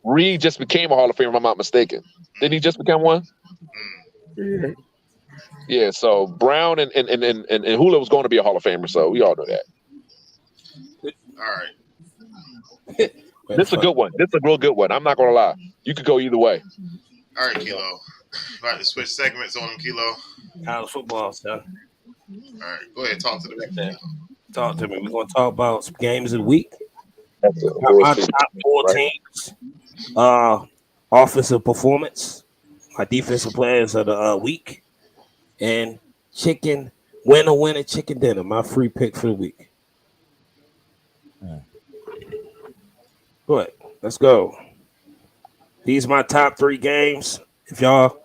Reed just became a Hall of Famer, if I'm not mistaken. Didn't he just become one? Yeah. So Brown and Julio was going to be a Hall of Famer. So we all know that. All right. This is a good one. This is a real good one. I'm not gonna lie. You could go either way. All right, Kilo. About to switch segments on him, Kilo. College football stuff. All right, go ahead. Talk to me. Talk to me. We're gonna talk about some games of the week. My top 4 teams. Offensive performance. My defensive players of the week. And winner, chicken dinner. My free pick for the week. Go ahead. Let's go. These are my top 3 games. If y'all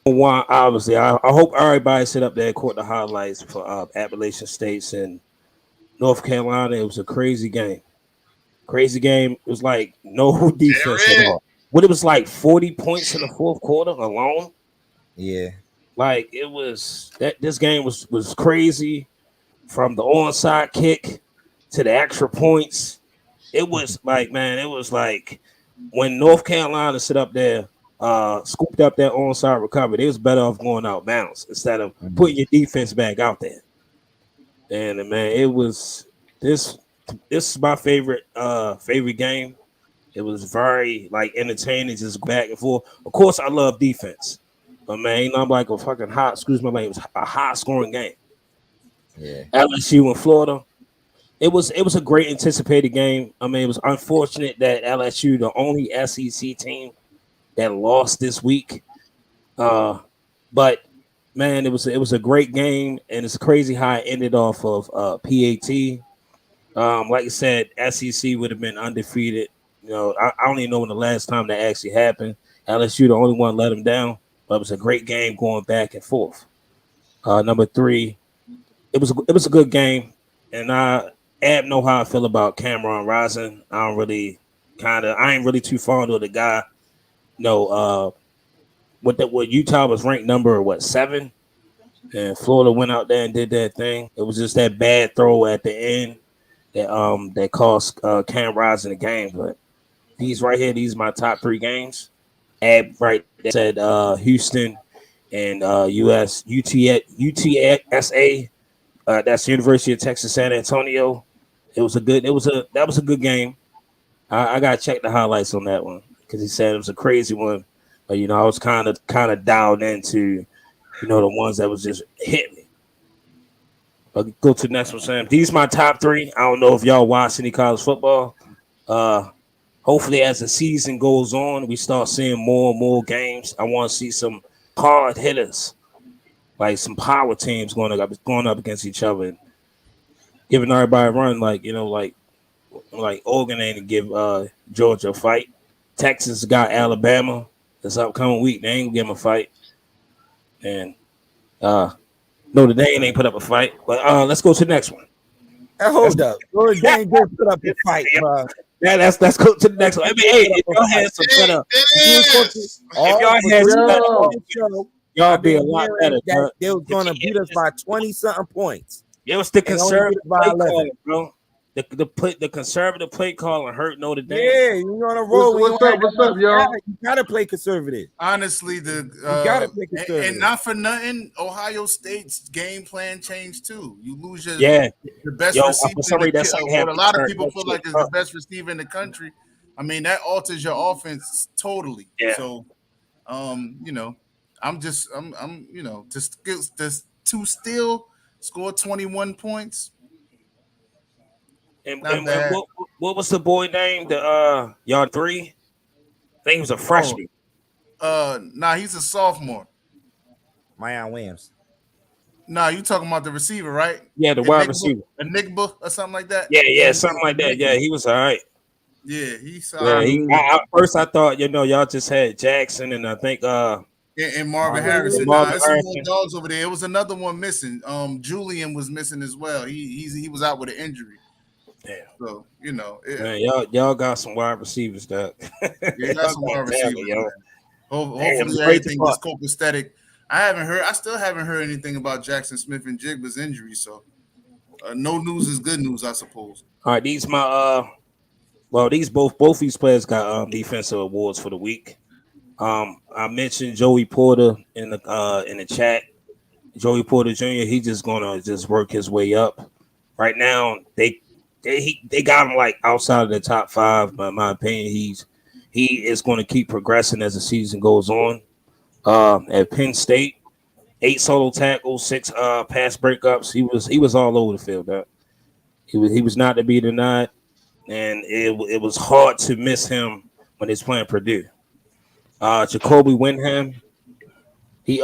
want, obviously, I hope everybody sit up there and caught the highlights for Appalachian States and North Carolina. It was a crazy game. It was like no defense at all. What, it was like 40 points in the fourth quarter alone? Yeah. Like, it was that this game was crazy from the onside kick to the extra points. It was like, man, it was like when North Carolina sit up there, scooped up that onside recovery, they was better off going out bounds instead of putting your defense back out there. And man, it was this is my favorite game. It was very like entertaining, just back and forth. Of course, I love defense, but man, ain't nothing like a fucking it was a high scoring game. Yeah. LSU in Florida. It was a great anticipated game. I mean, it was unfortunate that LSU, the only SEC team that lost this week. But man, it was a great game, and it's crazy how it ended off of PAT. Like I said, SEC would have been undefeated. You know, I don't even know when the last time that actually happened. LSU, the only one let them down, but it was a great game going back and forth. Number 3, it was a good game, and I know how I feel about Cameron Rising. I ain't really too fond of the guy. No, what Utah was ranked number 7, and Florida went out there and did that thing. It was just that bad throw at the end that cost Cam Rising the game. But these right here, these are my top 3 games. Right, that said Houston and UTSA. That's the University of Texas San Antonio. That was a good game. I gotta check the highlights on that one because he said it was a crazy one. But I was kind of dialed into the ones that was just hit me. But go to the next one, Sam. These are my top 3. I don't know if y'all watch any college football. Hopefully, as the season goes on, we start seeing more and more games. I want to see some hard hitters, like some power teams going up against each other, and giving everybody a run. Like Oregon ain't to give Georgia a fight. Texas got Alabama this upcoming week. They ain't gonna give them a fight, and Notre Dame ain't put up a fight. But let's go to the next one. Hold up, Notre Dame did put up a fight, bro. Yeah, let's go to the next one. I mean, hey, if y'all had some better, y'all be a lot better. They were gonna beat us by 20-something points. It was the conservative play calling, bro. The conservative play calling hurt Notre Dame. Yeah, you on a roll. What's up, y'all? You gotta play conservative. Honestly, you gotta play conservative. And not for nothing, Ohio State's game plan changed too. You lose the best receiver. A lot of people feel like it's the best receiver in the country. I mean, that alters your offense totally. Yeah. So, I'm to still score 21 points. And what was the boy name? The yard 3? I think he was a freshman. He's a sophomore. Mayan Williams. You talking about the receiver, right? Yeah, the wide receiver. Enigma or something like that. Yeah, something like that. Yeah, he was all right. Yeah, he's first I thought y'all just had Jackson and I think and Marvin Harrison. There's some more dogs over there. It was another one missing. Julian was missing as well. He was out with an injury. Damn. So man, y'all got some wide receivers, Doug. You got some wide receivers, yo. Hopefully everything is copacetic. I still haven't heard anything about Jackson Smith and Jigba's injury. So no news is good news, I suppose. All right, these both these players got defensive awards for the week. I mentioned Joey Porter in the chat. Joey Porter Jr. He's just gonna work his way up. Right now, they got him like outside of the top 5, but in my opinion, he is going to keep progressing as the season goes on. At Penn State, 8 solo tackles, 6 pass breakups. He was all over the field. He was not to be denied, and it was hard to miss him when he's playing Purdue. Jacoby Windham, he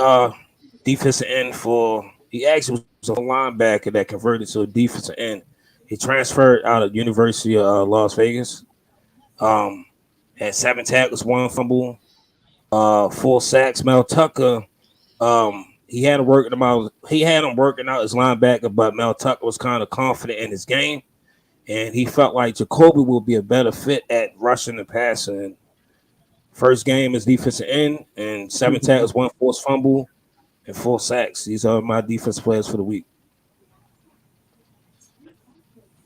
defensive end he actually was a linebacker that converted to a defensive end. He transferred out of University of Las Vegas. Had 7 tackles, 1 fumble, 4 sacks. Mel Tucker, he had him working out as linebacker, but Mel Tucker was kind of confident in his game, and he felt like Jacoby will be a better fit at rushing and passing. First game is defensive end, and 7 tackles, 1 forced fumble, and 4 sacks. These are my defense players for the week.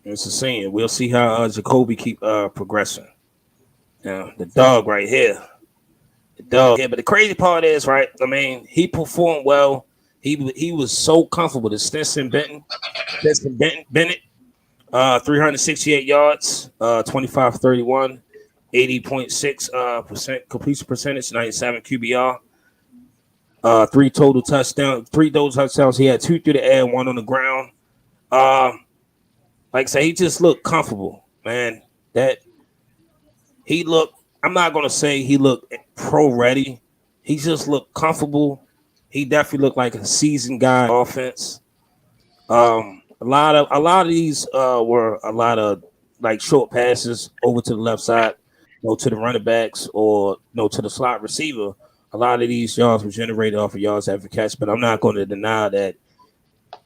It's a saying. We'll see how Jacoby keep progressing. Now, the dog right here. But the crazy part is, right, I mean, he performed well. He was so comfortable. The Stetson Bennett, 368 yards, 25-31, 80.6% completion percentage, 97 QBR. 3 total touchdowns. He had 2 through the air, 1 on the ground. Like I say, he just looked comfortable, man. I'm not going to say he looked pro-ready. He just looked comfortable. He definitely looked like a seasoned guy on offense. A lot of these were a lot of like short passes over to the left side. to the running backs or to the slot receiver, a lot of these yards were generated off of yards after catch. But I'm not going to deny that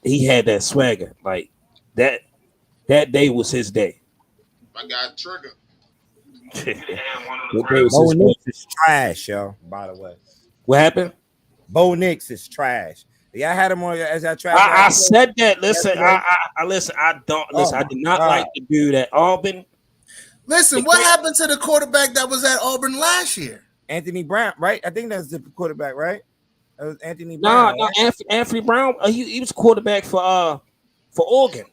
he had that swagger. Like that day was his day. My guy Trigger. Bo Nix is trash, yo. By the way, what happened? Bo Nix is trash. Yeah, I had him on as I tried. I said that. Listen, I listen. I don't listen. I did not like the dude at Auburn. Listen, what happened to the quarterback that was at Auburn last year? Anthony Brown, right? I think that's the quarterback, right? That was Anthony Brown. No, right? Anthony Brown. He was quarterback for Oregon.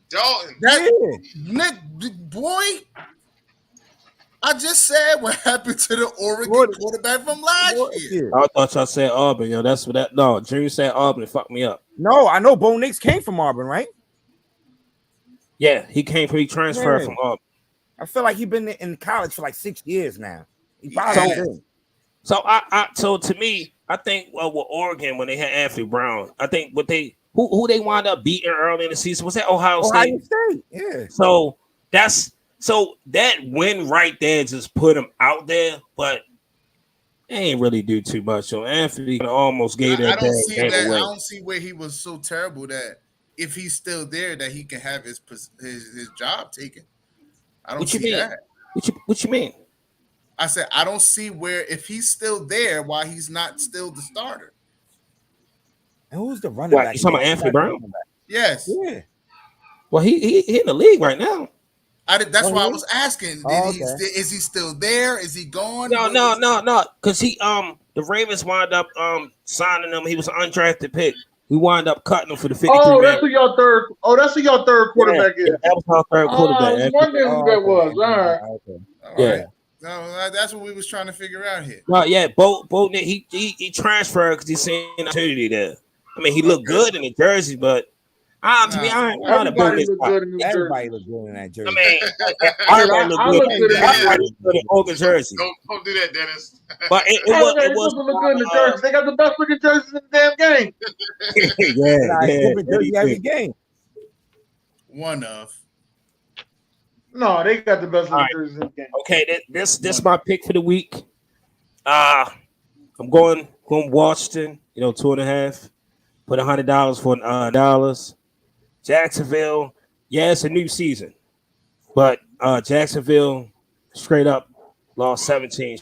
Dalton. Nick, boy. I just said what happened to the Oregon quarterback from last year. I thought y'all said Auburn, yo. That's what that. No, Junior said Auburn. It fucked me up. No, I know Bo Nix came from Auburn, right? Yeah, he transferred from Auburn. I feel like he's been in college for like 6 years now. So to me, I think with Oregon when they had Anthony Brown, I think who they wound up beating early in the season was that Ohio State. Yeah. So that win right there just put him out there, but they ain't really do too much. So Anthony almost gave that. I don't see where he was so terrible that if he's still there, that he can have his job taken. I don't see that. What you mean? I said I don't see where if he's still there, why he's not still the starter. And who's the running back? You talking about Anthony Brown? Yes. Yeah. Well, he in the league right now. That's why I was asking. Is he still there? Is he gone? No. Because the Ravens wound up signing him. He was an undrafted pick. We wound up cutting him for the 53. Oh, that's who your third. Oh, that's who your third quarterback is. Yeah, that was our third quarterback. I was wondering who that was. All right. Yeah. No, that's what we was trying to figure out here. Well, yeah, Bo he transferred because he seen an opportunity there. I mean, he looked good in the jersey, but everybody looked good in that jersey. I mean, everybody looked good in Oregon jersey. Don't do that, Dennis. But it was look good in the jersey. They got the best looking jerseys in the damn game. Every game. One of. No, they got the best looking jerseys in the game. Okay, this my pick for the week. I'm going Washington. 2.5. Put $100 for $9. Jacksonville, yeah, it's a new season, but Jacksonville straight up lost 17.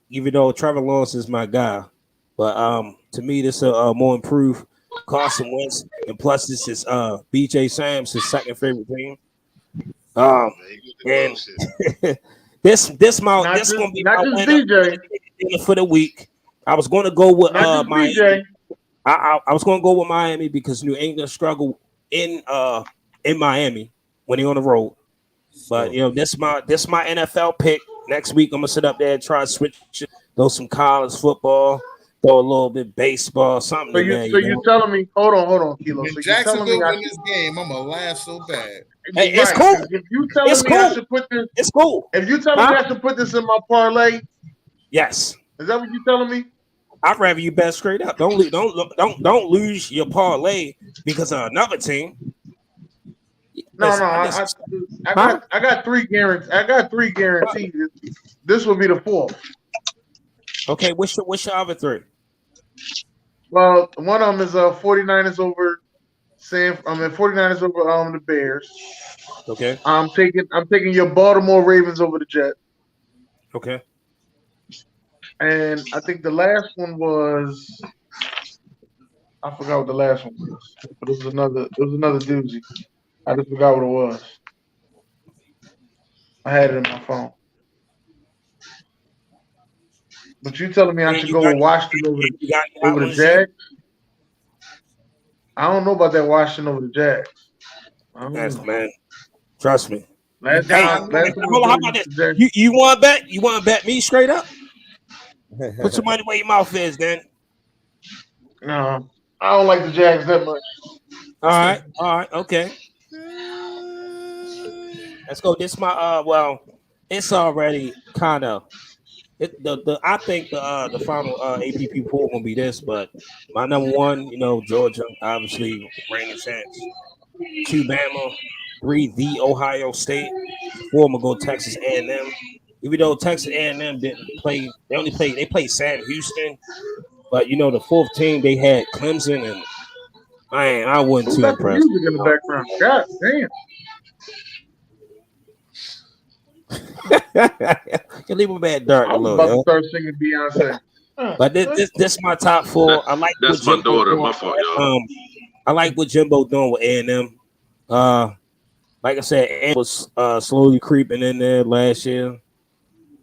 Even though Trevor Lawrence is my guy, but to me this is a more improved Carson Wentz, and plus this is BJ Sam's his second favorite team. And this gonna be my winner for the week. I was going to go with Miami. I was going to go with Miami because New England struggled in Miami when they're on the road. But this my NFL pick. Next week I'm gonna sit up there and try to switch, throw some college football, throw a little bit baseball, something. So you telling me? Hold on, Kilo. If Jacksonville win this game, I'm gonna laugh so bad. Hey, it's cool. If you telling me I should put this, it's cool. If you telling me I should put this in my parlay, yes. Is that what you telling me? I'd rather you bet straight up. Don't lose your parlay because of another team. No. I got three guarantees. I got 3 guarantees. This will be the 4th. Okay, what's your other 3? Well, one of them is 49ers over 49ers over the Bears. Okay. I'm taking your Baltimore Ravens over the Jets. Okay. And I think the last one was, I forgot what the last one was. But it was another doozy. I just forgot what it was. I had it in my phone. But you telling me I should go with Washington over the Jags? I don't know about that Washington over the Jags. Yes, man. Trust me. Last how about this? You want to bet? You want to bet me straight up? Put your money where your mouth is, then. No, I don't like the Jags that much. All right, okay. Let's go. This my it's already kind of I think the final APP pool gonna be this, but my number 1, Georgia, obviously reigning champs. 2 Bama, 3, the Ohio State. 4, I'm gonna go Texas A&M. Even though Texas A&M didn't play, they played Sam Houston, but the 4th team they had Clemson, and I wasn't Who's too that the impressed. music in the background? God damn. You leave a bad dark I was alone, about to yo. start singing Beyonce. But this my top 4. I like That's what my Jimbo daughter. doing. My fault, y'all. I like what Jimbo doing with A&M. Like I said, A&M was slowly creeping in there last year.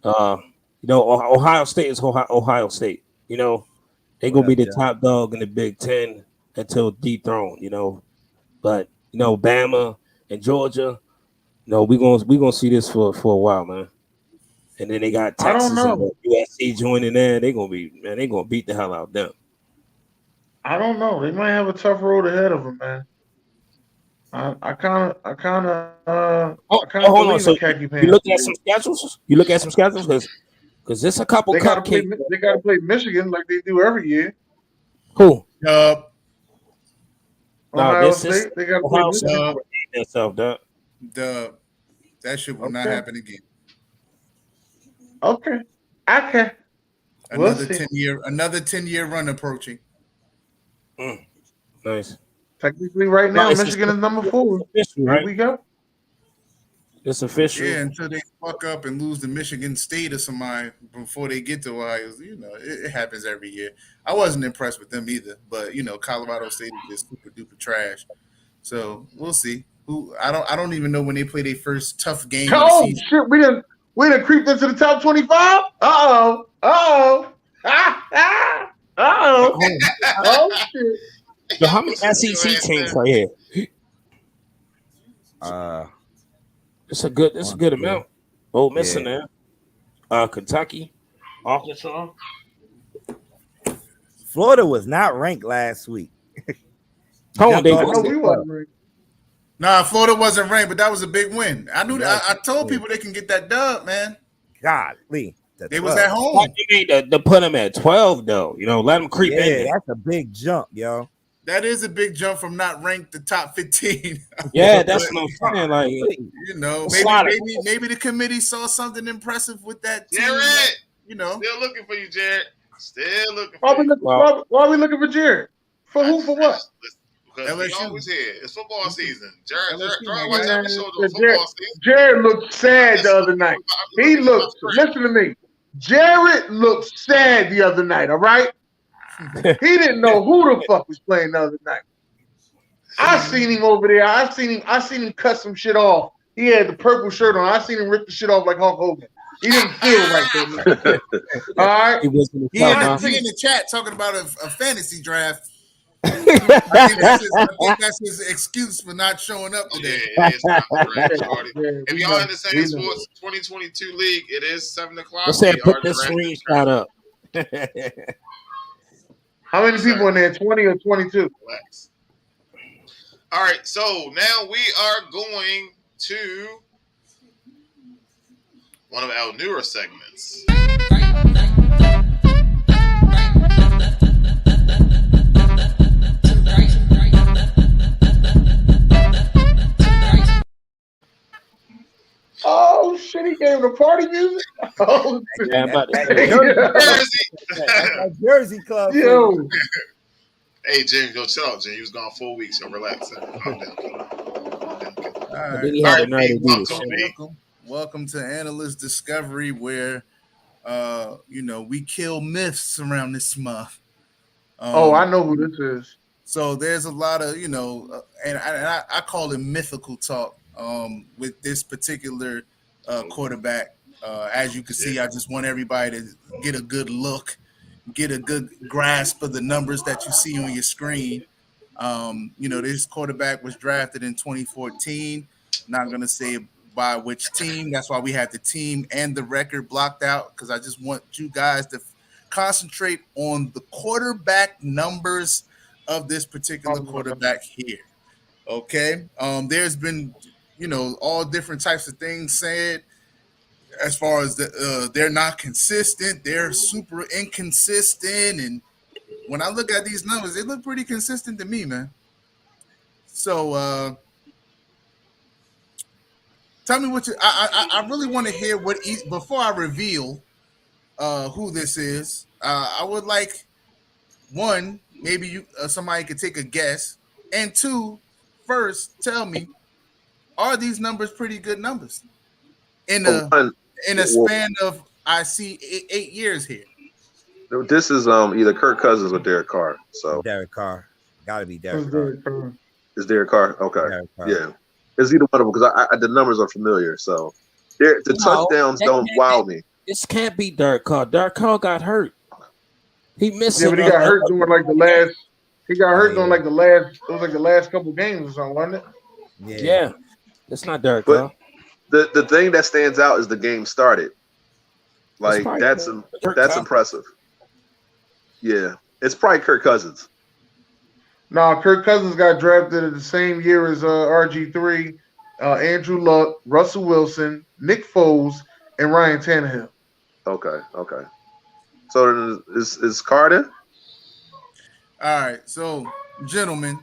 Ohio State is Ohio State. They're gonna be the top dog in the Big Ten until dethroned. But Bama and Georgia. We gonna see this for a while, man. And then they got Texas and USC joining there. They gonna beat the hell out of them. I don't know. They might have a tough road ahead of them, man. I kind of Hold on. So khaki pants. you look at some schedules. Because there's a couple They gotta cupcakes. They gotta play Michigan like they do every year. Who? Ohio State. They gotta play Michigan. That shit will not happen again. Okay. Another 10-year run approaching. Nice. Technically, right now, Michigan is number 4. Here we go. It's official. Yeah, until they fuck up and lose to Michigan State or somebody before they get to Ohio. It happens every year. I wasn't impressed with them either, but Colorado State is just super duper trash. So we'll see. I don't even know when they play their first tough game. Oh shit! We done creeped into the top 25. Oh shit! So how many SEC teams right here? It's a good amount. Ole Miss in there. Kentucky, Arkansas. Florida was not ranked last week. We wasn't ranked. Nah, Florida wasn't ranked, but that was a big win. I knew that. I told people they can get that dub, man. Golly. They was at home. You need to put them at 12, though. Let them creep in. Yeah, that's a big jump, yo. That is a big jump from not ranked the top 15. Yeah, that's what I'm saying. Like, maybe the committee saw something impressive with that team. Jared, still looking for you, Jared. Still looking for you. Why are we looking for Jared? For who? For what? Because we always here. It's football season. Jared looked sad the other night. Listen to me. Jared looked sad the other night, all right? He didn't know who the fuck was playing the other night. I seen him over there. I seen him cut some shit off. He had the purple shirt on. I seen him rip the shit off like Hulk Hogan. He didn't feel right there. All right. He in the chat talking about a fantasy draft. I think that's his excuse for not showing up today. If y'all in the SamzSportz 2022 league, it is 7:00. Let's say put this screenshot up. How many people in there? 20 or 22? All right, so now we are going to one of our newer segments. Oh shit! He gave the party music. Oh, Jersey Club. Yo. Hey James, go chill out, James. You was gone 4 weeks. Yo, relax. Calm down. Welcome to Analyst Discovery, where we kill myths around this month. I know who this is. So there's a lot of and I call it mythical talk. With this particular quarterback, as you can see, I just want everybody to get a good look, get a good grasp of the numbers that you see on your screen. This quarterback was drafted in 2014. Not going to say by which team. That's why we have the team and the record blocked out, because I just want you guys to concentrate on the quarterback numbers of this particular quarterback here. Okay. There's been all different types of things said as far as they're not consistent, they're super inconsistent. And when I look at these numbers, they look pretty consistent to me, man. So Tell me what you. I really want to hear what before I reveal who this is. I would like one, maybe you somebody could take a guess, and two, first tell me, are these numbers pretty good numbers in a span of I see 8 years here? This is either Kirk Cousins or Derek Carr. So Derek Carr, gotta be Derek Carr. Is Derek Carr? Okay, Derek Carr. Yeah, it's either one of them because the numbers are familiar. So the touchdowns don't wow me. This can't be Derek Carr. Derek Carr got hurt. He missed. Yeah, but he got hurt during like the last. He got hurt during like the last. It was like the last couple games or something, wasn't it? Yeah. That's not Derek Carr. The thing that stands out is the game started. Like that's impressive. Yeah, it's probably Kirk Cousins. No, Kirk Cousins got drafted in the same year as RG3, Andrew Luck, Russell Wilson, Nick Foles, and Ryan Tannehill. Okay. So is Carter? All right, so gentlemen,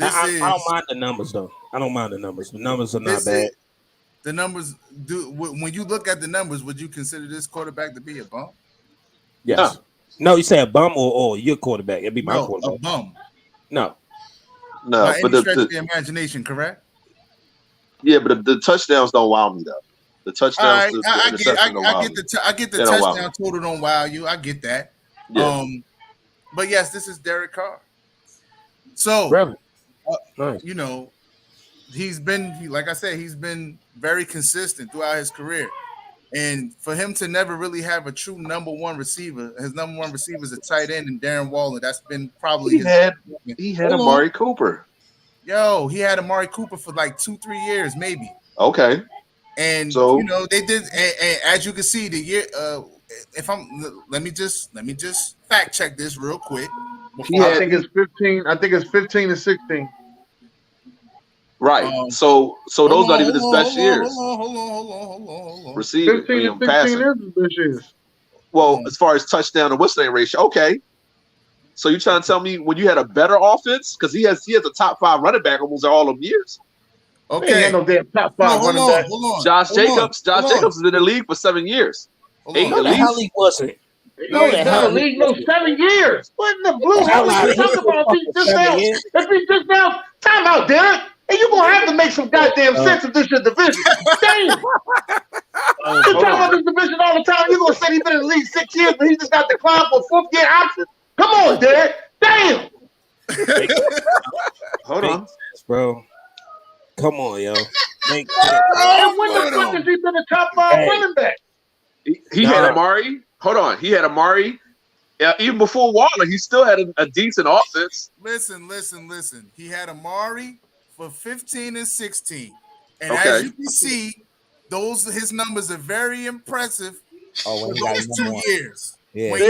I don't mind the numbers though. I don't mind the numbers. The numbers are not bad. The numbers do. When you look at the numbers, would you consider this quarterback to be a bum? Yes. No, you say a bum or your quarterback. It'd be my quarterback. A bum. No. But any stretch of the imagination, correct? Yeah, but the touchdowns don't wow me though. The touchdowns. All right, I get the touchdown total don't wow you. I get that. Yeah. But yes, this is Derek Carr. So, you know, he's been like I said, he's been very consistent throughout his career. And for him to never really have a true number one receiver, his number one receiver is a tight end and Darren Waller. That's been probably he had Amari Cooper. Yo, he had Amari Cooper for like 2-3 years, maybe. Okay. And so you know, they did and as you can see, the year let me just fact check this real quick. I think it's 15. I think it's 15 and 16. Right. So those aren't even his best years. Hold on. Receiving 15 and 16 passing. is his best years. Well, as far as touchdown and what's name ratio, okay. So you trying to tell me when you had a better offense because he has a top 5 running back almost all of them years. Okay, he ain't no damn top 5 running back. Josh Jacobs is in the league for 7 years. 8 no, at the least. hell he wasn't. No, he's not in the league no 7 years. What in the blue hell are you talking about? If he just now, time out, Derek. And you're gonna have to make some goddamn sense of this your division. Damn. You talk about this division all the time. You're gonna say he's been in the league 6 years, but he just got declined for a 4th year option. Come on, Derek. Damn. Hold on, bro. Come on, yo. And when the fuck has he been a top 5 running back? He had Amari. Hold on, he had Amari. Even before Waller, he still had a decent offense. Listen. He had Amari for 15 and 16. And as you can see, his numbers are very impressive for those 2 years. Yeah. When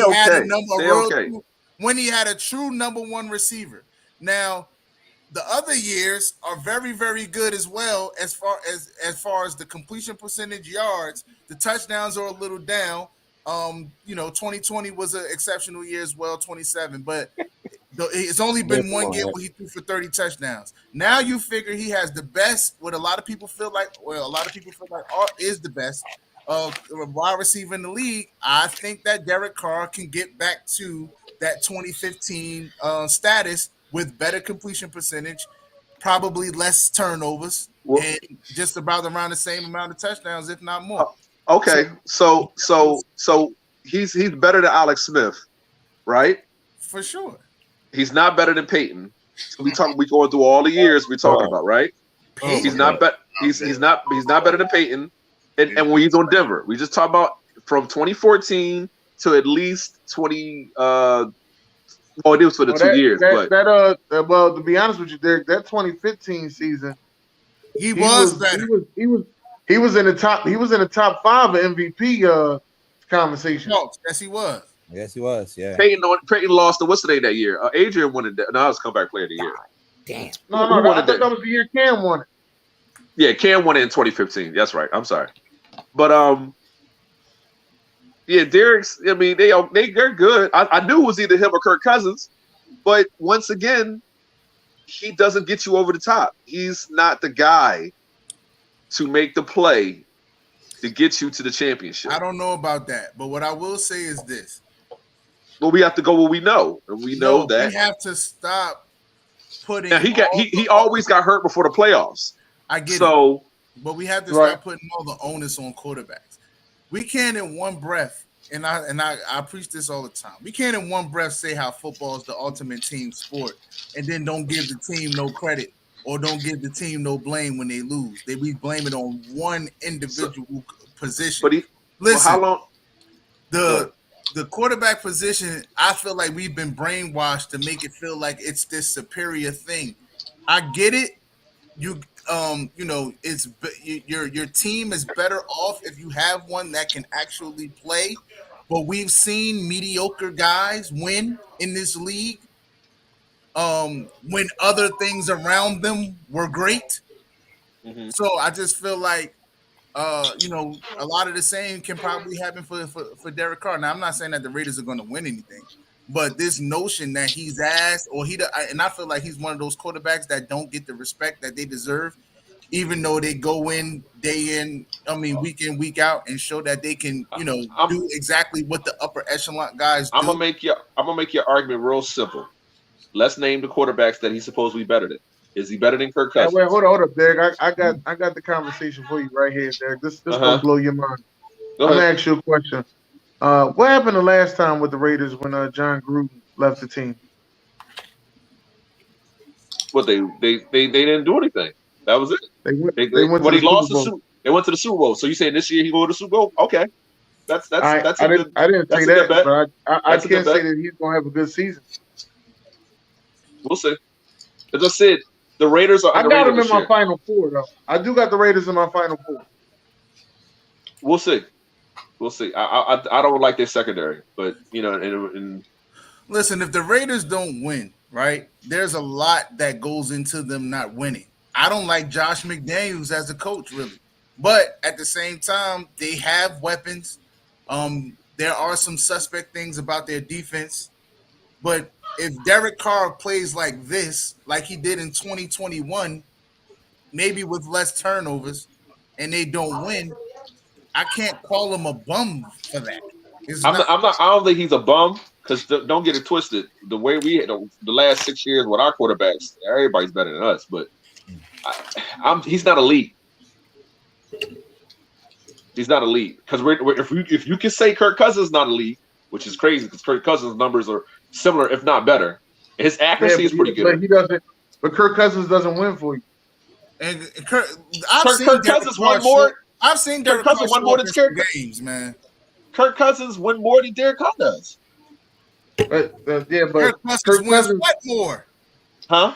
he had a true number one receiver. Now, the other years are very, very good as well as far as the completion percentage yards. The touchdowns are a little down. 2020 was an exceptional year as well, 27. But it's only been 1 year where he threw for 30 touchdowns. Now you figure he has the best, what a lot of people feel like is the best wide receiver in the league. I think that Derek Carr can get back to that 2015 status with better completion percentage, probably less turnovers, and just about around the same amount of touchdowns, if not more. Okay, so he's better than Alex Smith, right? For sure. He's not better than Peyton. So we going through all the years we're talking about, right? He's not better than Peyton. And when he's on Denver, we just talk about from 2014 to at least 20. It was for the 2 years. Well, to be honest with you, Derek, that 2015 season, he was better. He was in the top. He was in the top 5 of MVP conversation. Yes, he was. Yes, he was. Yeah. Peyton lost to what's the name that year? Adrian won it. No, it was comeback player of the year. Damn. No, I thought that was the year Cam won it. Yeah, Cam won it in 2015. That's right. I'm sorry, but yeah, Derek's. I mean, they're good. I knew it was either him or Kirk Cousins, but once again, he doesn't get you over the top. He's not the guy to make the play to get you to the championship. I don't know about that, but what I will say is this. Well, we have to go what we know, and we know that we have to stop putting. Now he always got hurt before the playoffs. I get it, but we have to stop putting all the onus on quarterbacks. We can't in one breath, and I preach this all the time. We can't in one breath say how football is the ultimate team sport, and then don't give the team no credit or don't give the team no blame when they lose. We blame it on one individual position. But listen, how long? The quarterback position, I feel like we've been brainwashed to make it feel like it's this superior thing. I get it. It's your team is better off if you have one that can actually play. But we've seen mediocre guys win in this league when other things around them were great. Mm-hmm. So I just feel like a lot of the same can probably happen for Derek Carr. Now, I'm not saying that the Raiders are going to win anything, but this notion that he's asked and I feel like he's one of those quarterbacks that don't get the respect that they deserve, even though they go in week in, week out and show that they can, do exactly what the upper echelon guys do. I'm gonna make your argument real simple. Let's name the quarterbacks that he's supposed to be better than. Is he better than Kirk Cousins? Wait, hold up, Derek. I got the conversation for you right here, Derek. This gonna blow your mind. I'm gonna ask you a question. What happened the last time with the Raiders when John Gruden left the team? Well, they didn't do anything. That was it. They went to the Super Bowl. So you saying this year he go to the Super Bowl? Okay, I didn't say that, but I can't say that he's gonna have a good season. We'll see. As I said, the Raiders are. I got them in my Final Four, though. I do got the Raiders in my Final Four. We'll see. I don't like their secondary, but listen, if the Raiders don't win, right, there's a lot that goes into them not winning. I don't like Josh McDaniels as a coach, really, but at the same time, they have weapons. There are some suspect things about their defense, but if Derek Carr plays like this, like he did in 2021, maybe with less turnovers, and they don't win, I can't call him a bum for that. I don't think he's a bum because don't get it twisted. The way we had the last 6 years with our quarterbacks, everybody's better than us, but he's not elite. He's not elite because if you can say Kirk Cousins is not elite, which is crazy because Kirk Cousins' numbers are similar, if not better. His accuracy is pretty good. But he doesn't. But Kirk Cousins doesn't win for you. And Kirk Cousins won more. I've seen Kirk Cousins won more than Derek games, man. Kirk Cousins won more than Derek Carr does. But Kirk Cousins wins what more? Huh?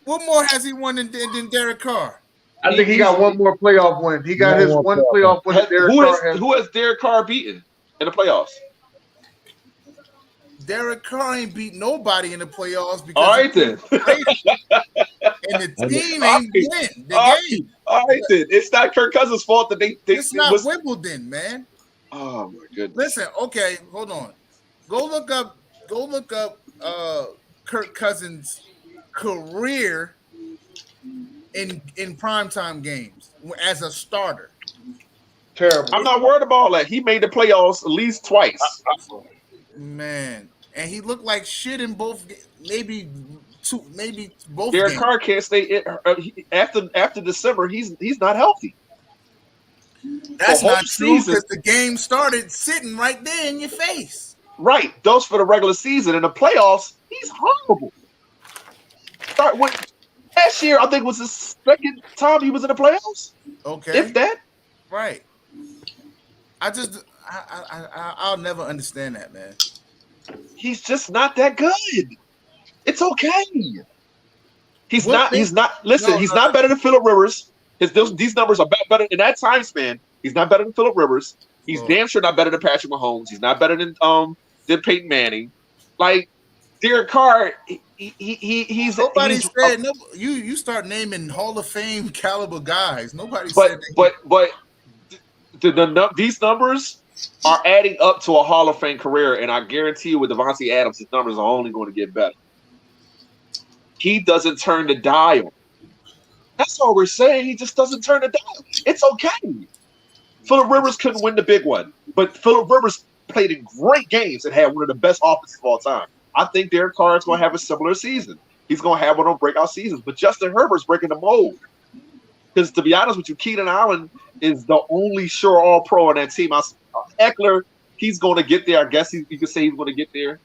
What more has he won than Derek Carr? I think he got one more playoff win. He got his one playoff win. Who has Derek Carr beaten in the playoffs? Derek Carr ain't beat nobody in the playoffs because all right then. And the team ain't win the game. All right then. It's not Kirk Cousins' fault that they it's not Wimbledon, man. Oh my goodness. Listen, okay, hold on. Go look up Kirk Cousins' career in primetime games as a starter. Terrible. I'm not worried about all that. He made the playoffs at least twice. Man, and he looked like shit in both, maybe both. Derek Carr can't stay after December. He's not healthy. That's not true because the game started sitting right there in your face. Right, those for the regular season. In the playoffs, he's horrible. Last year, I think was his second time he was in the playoffs. Okay, if that. Right. I'll never understand that, man. He's just not that good. It's okay. He's not. Listen, he's not better than Phillip Rivers. These numbers are better in that time span. He's not better than Phillip Rivers. He's damn sure not better than Patrick Mahomes. He's not better than Peyton Manning. Like Derek Carr, he's nobody said no. You start naming Hall of Fame caliber guys. Nobody said that. But these numbers are adding up to a Hall of Fame career, and I guarantee you with Devontae Adams, his numbers are only going to get better. He doesn't turn the dial. That's all we're saying. He just doesn't turn it down. It's okay. Phillip Rivers couldn't win the big one, but Phillip Rivers played in great games and had one of the best offenses of all time. I think Derek Carr is going to have a similar season. He's going to have one of those breakout seasons, but Justin Herbert's breaking the mold. Because to be honest with you, Keenan Allen is the only sure all-pro on that team. Eckler, he's going to get there. I guess you could say he's going to get there.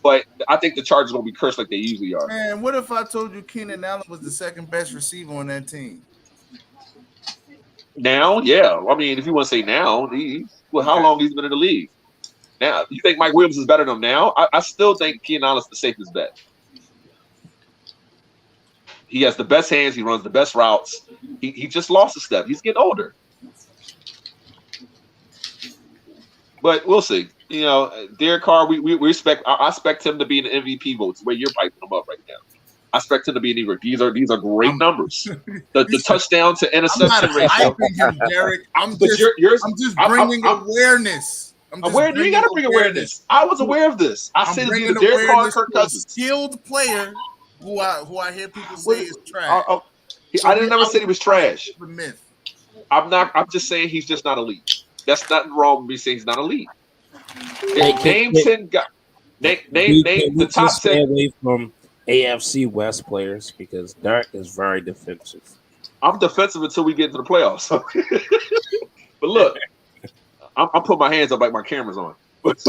But I think the Chargers are going to be cursed like they usually are. Man, what if I told you Keenan Allen was the second best receiver on that team? Now, yeah. I mean, if you want to say now, how long he's been in the league? Now, you think Mike Williams is better than him now? I still think Keenan Allen's the safest bet. He has the best hands. He runs the best routes. He just lost a step. He's getting older. But we'll see. You know, Derek Carr, we expect. I expect him to be in the MVP votes. Where you're piping him up right now. I expect him to be in the These are great numbers. The touchdown to interception ratio. Derek. I'm just bringing awareness. You got to bring awareness. I was aware of this. I said it's either Derek Carr or Kirk Cousins. Skilled player who I hear people say is trash. I didn't never say he was trash. I'm just saying he's just not elite. That's nothing wrong with me saying he's not elite. Name 10 guys. Name the top 10. Away from AFC West players because Derek is very defensive. I'm defensive until we get into the playoffs. But look, I'm putting my hands up like my camera's on. But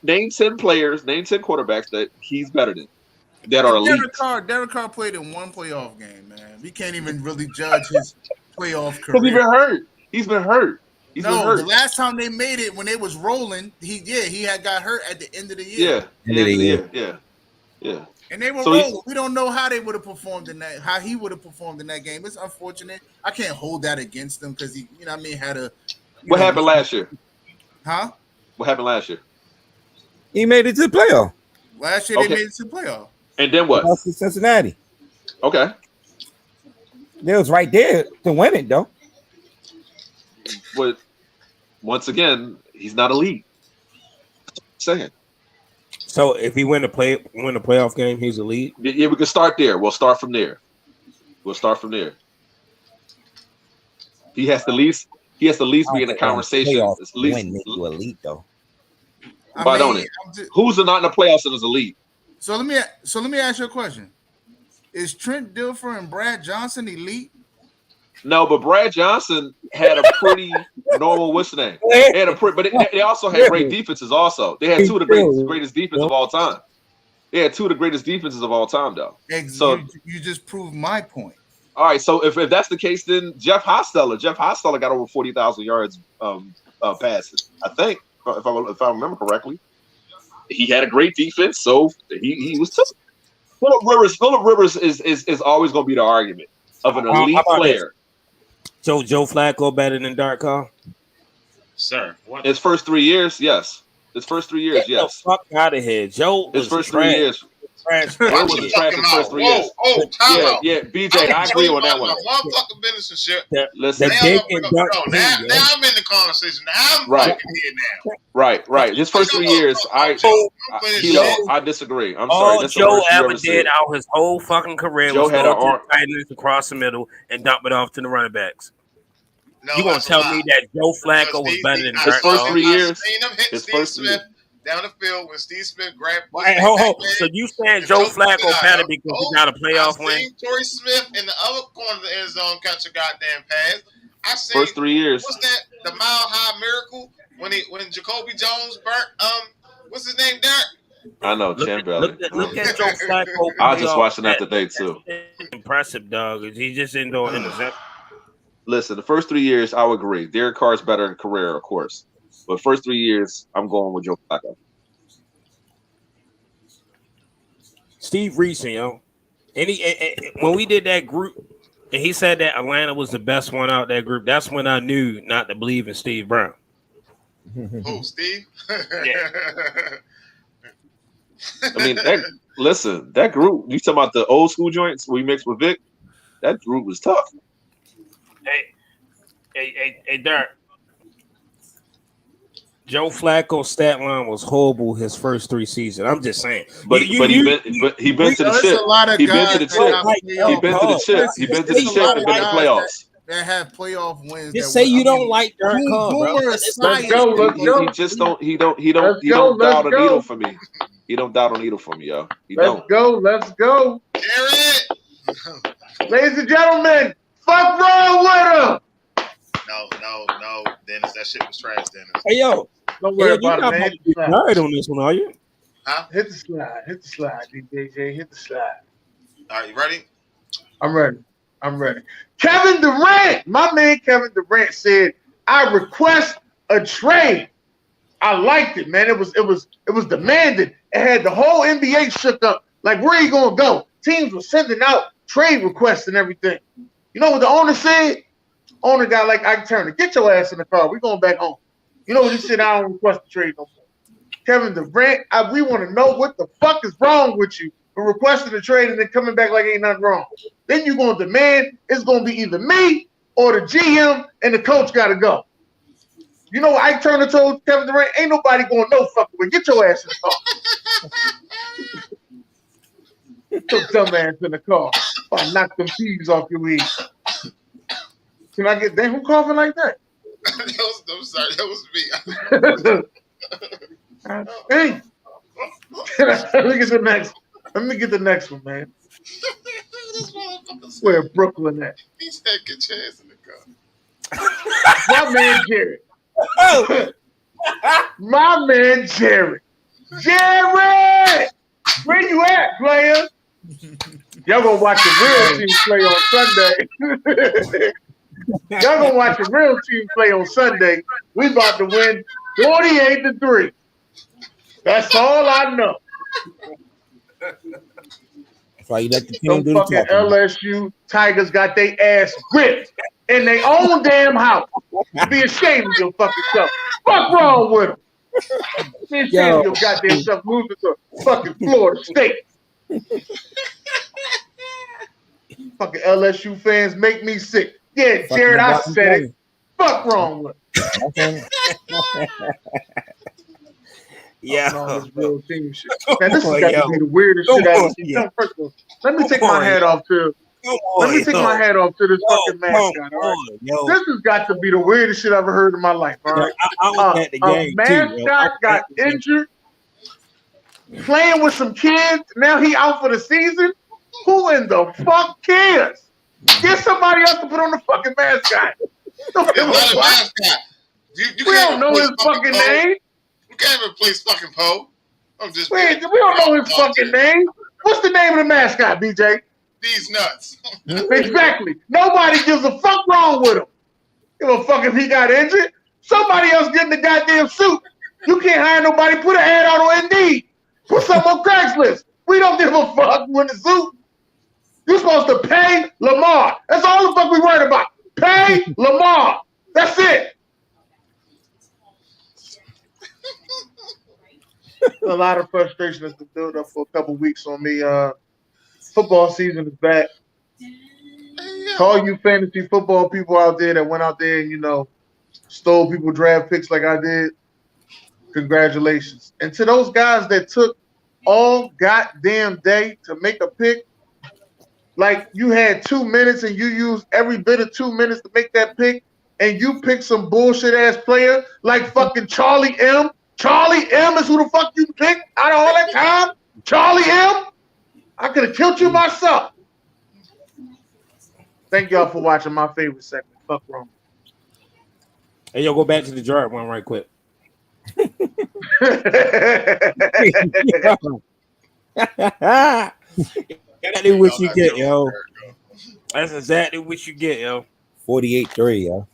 name 10 players, name 10 quarterbacks that he's better than. That are elite. Derek Carr played in one playoff game, man. We can't even really judge his playoff career. Because he's been hurt. The last time they made it when they was rolling, he had got hurt at the end of the year. Yeah. And they were rolling. We don't know how they would have performed in that. How he would have performed in that game. It's unfortunate. I can't hold that against him because he, had a. What happened last year? Huh? What happened last year? He made it to the playoff. Last year they made it to the playoff. And then what? Lost to Cincinnati. Okay. They was right there to win it though. But once again, he's not elite. Saying. So if he win the playoff game, he's elite. Yeah, we can start there. We'll start from there. He has to at least be in the conversation. It's win make you elite though. Why don't it? Who's not in the playoffs and is elite? So let me ask you a question. Is Trent Dilfer and Brad Johnson elite? No, but Brad Johnson had a pretty normal what's name. But they also had great defenses. Also, they had two of the greatest defenses of all time. They had two of the greatest defenses of all time, though. So you just proved my point. All right, so if that's the case, then Jeff Hostetler got over 40,000 yards passes. I think, if I remember correctly, he had a great defense, so he was tough. Phillip Rivers is always going to be the argument of an elite player. Joe Flacco better than Derek Carr? Sir, what? His first 3 years, yes. Get the fuck out of here. Joe his first 3 years. Watch the fucking mouth. Whoa, time out. Yeah, BJ, I agree on that one. Motherfucking business and shit. Listen, now I'm in the conversation. Now I'm fucking here now. Right. His first 3 years, I disagree. I'm sorry. All Joe ever did out his whole fucking career was go to tight ends across the middle and dump it off to the running backs. No, you gonna tell me that Joe Flacco was better than his first 3 years? I've seen him hit Steve Smith down the field when Steve Smith grabbed. So you saying Joe Flacco better because he got a playoff win? Torrey Smith in the other corner of the end zone catch a goddamn pass. I said first 3 years. What's that? The Mile High Miracle when Jacoby Jones burnt what's his name, Derek? I know, Chan Belly. Look at Joe Flacco. I was just watching that today too. Impressive, dog. He just didn't do intercept. Listen, the first 3 years, I would agree. Derek Carr's better in career, of course. But first 3 years, I'm going with Joe Flacco. Steve Reese, yo. When we did that group, and he said that Atlanta was the best one out that group, that's when I knew not to believe in Steve Brown. Oh, Steve? Yeah. I mean, that group, you talking about the old school joints we mixed with Vic? That group was tough. Hey, Derek. Joe Flacco's stat line was horrible his first 3 seasons. I'm just saying. But he been to the chip. He been to the chip. He been to the chip. He been to the chip and been to the playoffs. That have playoff wins. Just say you don't like Derek Carr, bro. Let's go. He just don't doubt a needle for me. He don't doubt a needle for me, yo. Let's go. Derek! Ladies and gentlemen, fuck wrong with him. No, Dennis, that shit was trash, Dennis. Hey, yo. Don't worry about it, man. All right on this one, are you? Huh? Hit the slide, DJ. Hit the slide. All right, you ready? I'm ready. Kevin Durant, my man Kevin Durant said, "I request a trade." I liked it, man. It was demanded. It had the whole NBA shook up. Like, where are you gonna go? Teams were sending out trade requests and everything. You know what the owner said? Owner got like Ike Turner, get your ass in the car. We're going back home. You know what he said? I don't request a trade no more. Kevin Durant, we want to know what the fuck is wrong with you for requesting a trade and then coming back like ain't nothing wrong. Then you're going to demand it's going to be either me or the GM and the coach got to go. You know what Ike Turner told Kevin Durant? Ain't nobody going no fucking way. Get your ass in the car. Get your dumb ass in the car. I'll knock them peas off your head. Can I get who coughing like that? I'm sorry, that was me. Hey, let me get the next. Let me get the next one, man. Where Brooklyn at? He said, "Get your ass in the car." My man Jared. My man Jared. Jared, where you at, player? Y'all gonna watch the real team play on Sunday. Y'all gonna watch the real team play on Sunday. We about to win 48-3. That's all I know. That's why you let the team Some do the fucking talking. LSU Tigers got their ass whipped in their own damn house. Be ashamed of your fucking self. Fuck wrong with them. Be ashamed of your goddamn self losing to fucking Florida State. Fucking LSU fans make me sick. Yeah, Jared, I said it. Fuck wrong with him. Yeah. This real team shit. Man, this has got to be the weirdest shit I've ever seen. First of all, let me take my hat off to my hat off to this fucking mascot. All right? This has got to be the weirdest shit I've ever heard in my life. All right? I was at the game mascot got injured, playing with some kids. Now he out for the season. Who in the fuck cares? Get somebody else to put on the fucking mascot. It's not a mascot. You we don't know his fucking name. You can't replace fucking Poe. We don't know his fucking name. What's the name of the mascot, BJ? These nuts. Exactly. Nobody gives a fuck wrong with him. Give a fuck if he got injured. Somebody else get in the goddamn suit. You can't hire nobody. Put an ad out on Indeed. Put something on Craigslist. We don't give a fuck with the suit. You're supposed to pay Lamar. That's all the fuck we worried about. Pay Lamar. That's it. A lot of frustration has been built up for a couple weeks on me. Football season is back. To all you fantasy football people out there that went out there and, stole people draft picks like I did, congratulations. And to those guys that took all goddamn day to make a pick, like you had 2 minutes and you used every bit of 2 minutes to make that pick, and you picked some bullshit ass player like fucking Charlie M. Charlie M is who the fuck you picked out of all that time? Charlie M? I could have killed you myself. Thank y'all for watching my favorite segment. Fuck wrong. Hey, yo, go back to the jar one right quick. Exactly what you get, yo. That's exactly what you get, yo. 48-3, yo.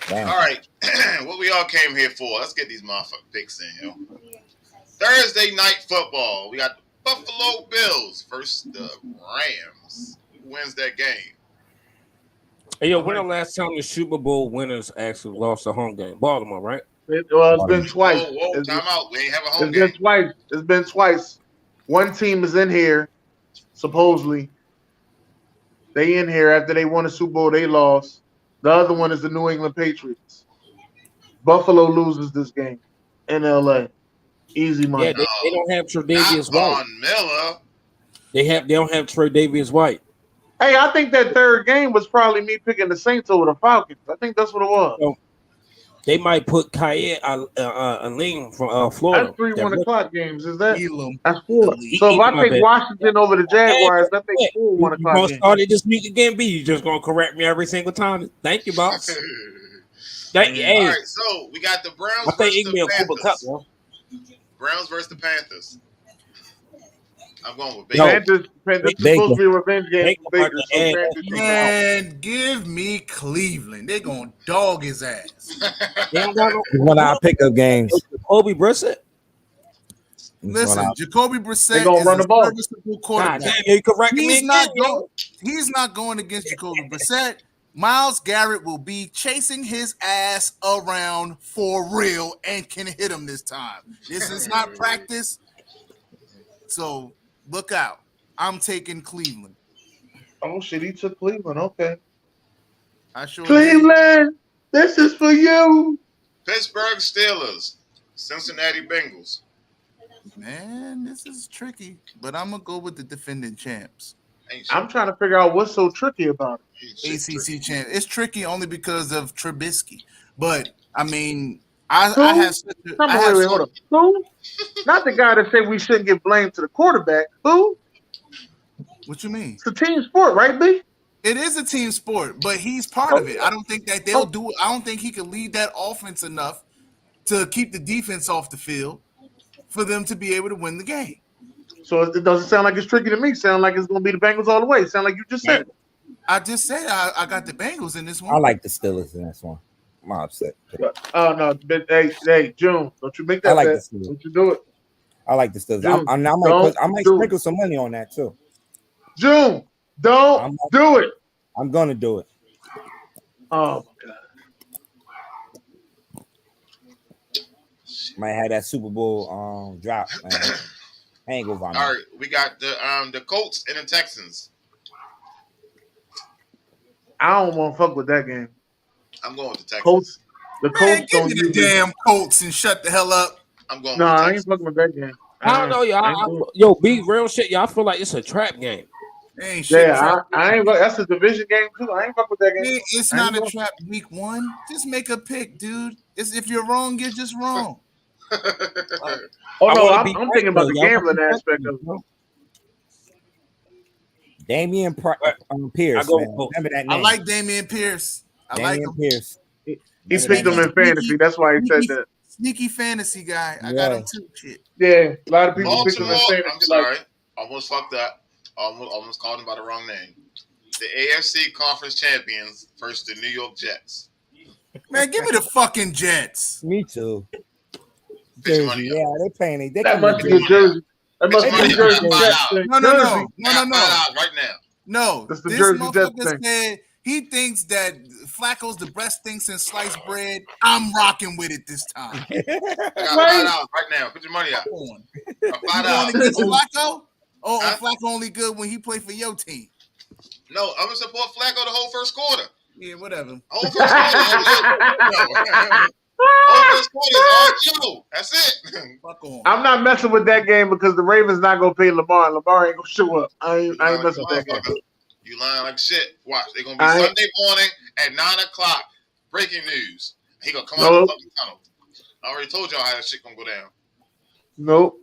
Damn. All right. What we all came here for. Let's get these motherfucking picks in, yo. Thursday night football. We got the Buffalo Bills versus the Rams. Who wins that game? Hey, yo, when the last time the Super Bowl winners actually lost a home game? Baltimore, right? It's been twice. Whoa, time out. We ain't have a home game. It's been twice. One team is in here, supposedly. They in here after they won the Super Bowl, they lost. The other one is the New England Patriots. Buffalo loses this game. in LA. Easy money. Yeah, they don't have Tre'Davious White. Von Miller. They don't have Tre'Davious White. Hey, I think that third game was probably me picking the Saints over the Falcons. I think that's what it was. So, they might put Kayet Aling from Florida. That's 3 1 o'clock games. Is that? Elam. That's 4. So if I take Washington over the Jaguars, that makes 4 1 o'clock games. You start it this week again, B. You just gonna correct me every single time. Thank you, boss. Thank you. Hey. All right, so we got the Browns I think versus the Panthers. Cup, bro. Browns versus the Panthers. I'm going with Panthers. Panthers supposed to be a revenge game for Baker. Man, give me Cleveland. They're going to dog his ass. They don't got no one of our pickup games. Jacoby Brissett. Listen, Jacoby Brissett gonna is run a the ball. serviceable quarterback. God damn, you correcting me again. He's not going against Jacoby Brissett. Myles Garrett will be chasing his ass around for real and can hit him this time. This is not practice. So look out. I'm taking Cleveland. Oh, shit. He took Cleveland. Okay. I sure Cleveland, this is for you. Pittsburgh Steelers, Cincinnati Bengals. Man, this is tricky, but I'm going to go with the defending champs. I'm trying to figure out what's so tricky about it. ACC champ. It's tricky only because of Trubisky. But, I mean, I have such a... Wait, hold up. Who? Not the guy that said we shouldn't give blame to the quarterback. Who? What you mean? It's a team sport, right, B? It is a team sport, but he's part of it. I don't think that they'll do it. I don't think he can lead that offense enough to keep the defense off the field for them to be able to win the game. So it doesn't sound like it's tricky to me. Sound like it's going to be the Bengals all the way. Sound like you just said it. I just said I got the Bengals in this one. I like the Steelers in this one. I'm upset. Oh, no. Hey, June, don't you make that I like bet. the Steelers. Don't you do it. I like the Steelers. June, I might sprinkle some money on that, too. June, don't do it. I'm going to do it. Oh, my God. Might have that Super Bowl drop, man. Hangover on All right, we got the Colts and the Texans. I don't want to fuck with that game. I'm going with the Texans. Colts. The Colts give me the damn Colts and shut the hell up. I'm going. No, with the I ain't fucking with that game. I don't know, y'all. Yo, be real shit. Y'all feel like it's a trap game. Ain't shit. Yeah, I ain't. That's a division game too. I ain't fuck with that game. It's not a trap week 1. Just make a pick, dude. If you're wrong, you're just wrong. Oh no, I'm thinking about the gambling aspect of it. Damian Pierce. Man. Remember that name. I like Damian Pierce. Damian Pierce. He picked him in fantasy. That's why he said that. Sneaky fantasy guy. I got him too. Shit. Yeah, a lot of people picked him in fantasy. I'm sorry. Almost fucked up. Almost called him by the wrong name. The AFC Conference Champions versus the New York Jets. Man, give me the fucking Jets. Me too. Jersey, yeah, they playing. That must be a Jersey. That must be a Jersey. No. Right now. No, that's the this Jersey motherfucker said he thinks that Flacco's the best thing since sliced bread. I'm rocking with it this time. I got $5 right now. Put your money out. $5. Against Flacco? Oh, Flacco only good when he play for your team. No, I'm gonna support Flacco the whole first quarter. Yeah, whatever. Whole first quarter. Whole first quarter is all Joe. That's it. Fuck on. I'm not messing with that game because the Ravens not gonna pay Lamar, and Lamar ain't gonna show up. I ain't messing with that game. You lying like shit. Watch, they're gonna be Sunday morning at 9:00. Breaking news. He gonna come out of the fucking tunnel. I already told y'all how that shit gonna go down. Nope.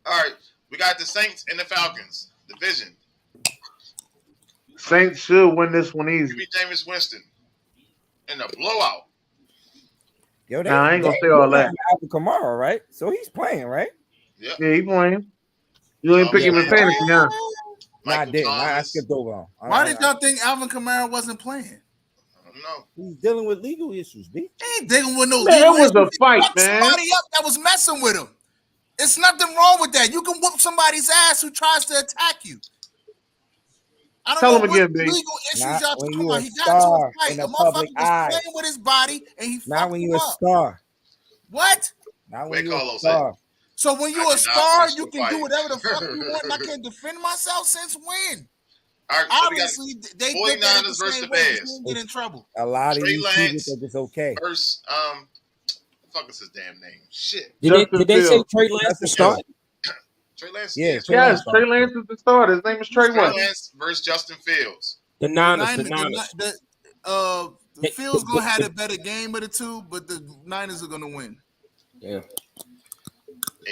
All right, we got the Saints and the Falcons division. Saints should win this one easy. You beat Jameis Winston in a blowout. Yo, I ain't gonna say all that. Alvin Kamara, right? So he's playing, right? Yep. Yeah, he playing. You ain't picking him in fantasy, huh? I didn't. I skipped over him. Why did y'all think Alvin Kamara wasn't playing? No. He's dealing with legal issues, B. He ain't dealing with no legal issues. It was a fight, man. Somebody up that was messing with him. It's nothing wrong with that. You can whoop somebody's ass who tries to attack you. I don't Tell know him again, B. legal issues y'all talking about. He got into a fight. The motherfucker was playing with his body and he not when you're a star. What? Not when you're a star. So when you're a star, you can do whatever the fuck you want and I can't defend myself since when? All right, so obviously, they 49ers versus the Bears. Get in trouble. A lot of these people think it's okay. Versus fuck is his damn name? Shit. Did they say Trey Lance to start? Trey Lance. Yeah, Yes, Trey Lance is the starter. His name is Trey what? Lance versus Justin Fields. The Niners. The Fields gonna have a better game of the two, but the Niners are gonna win. Yeah.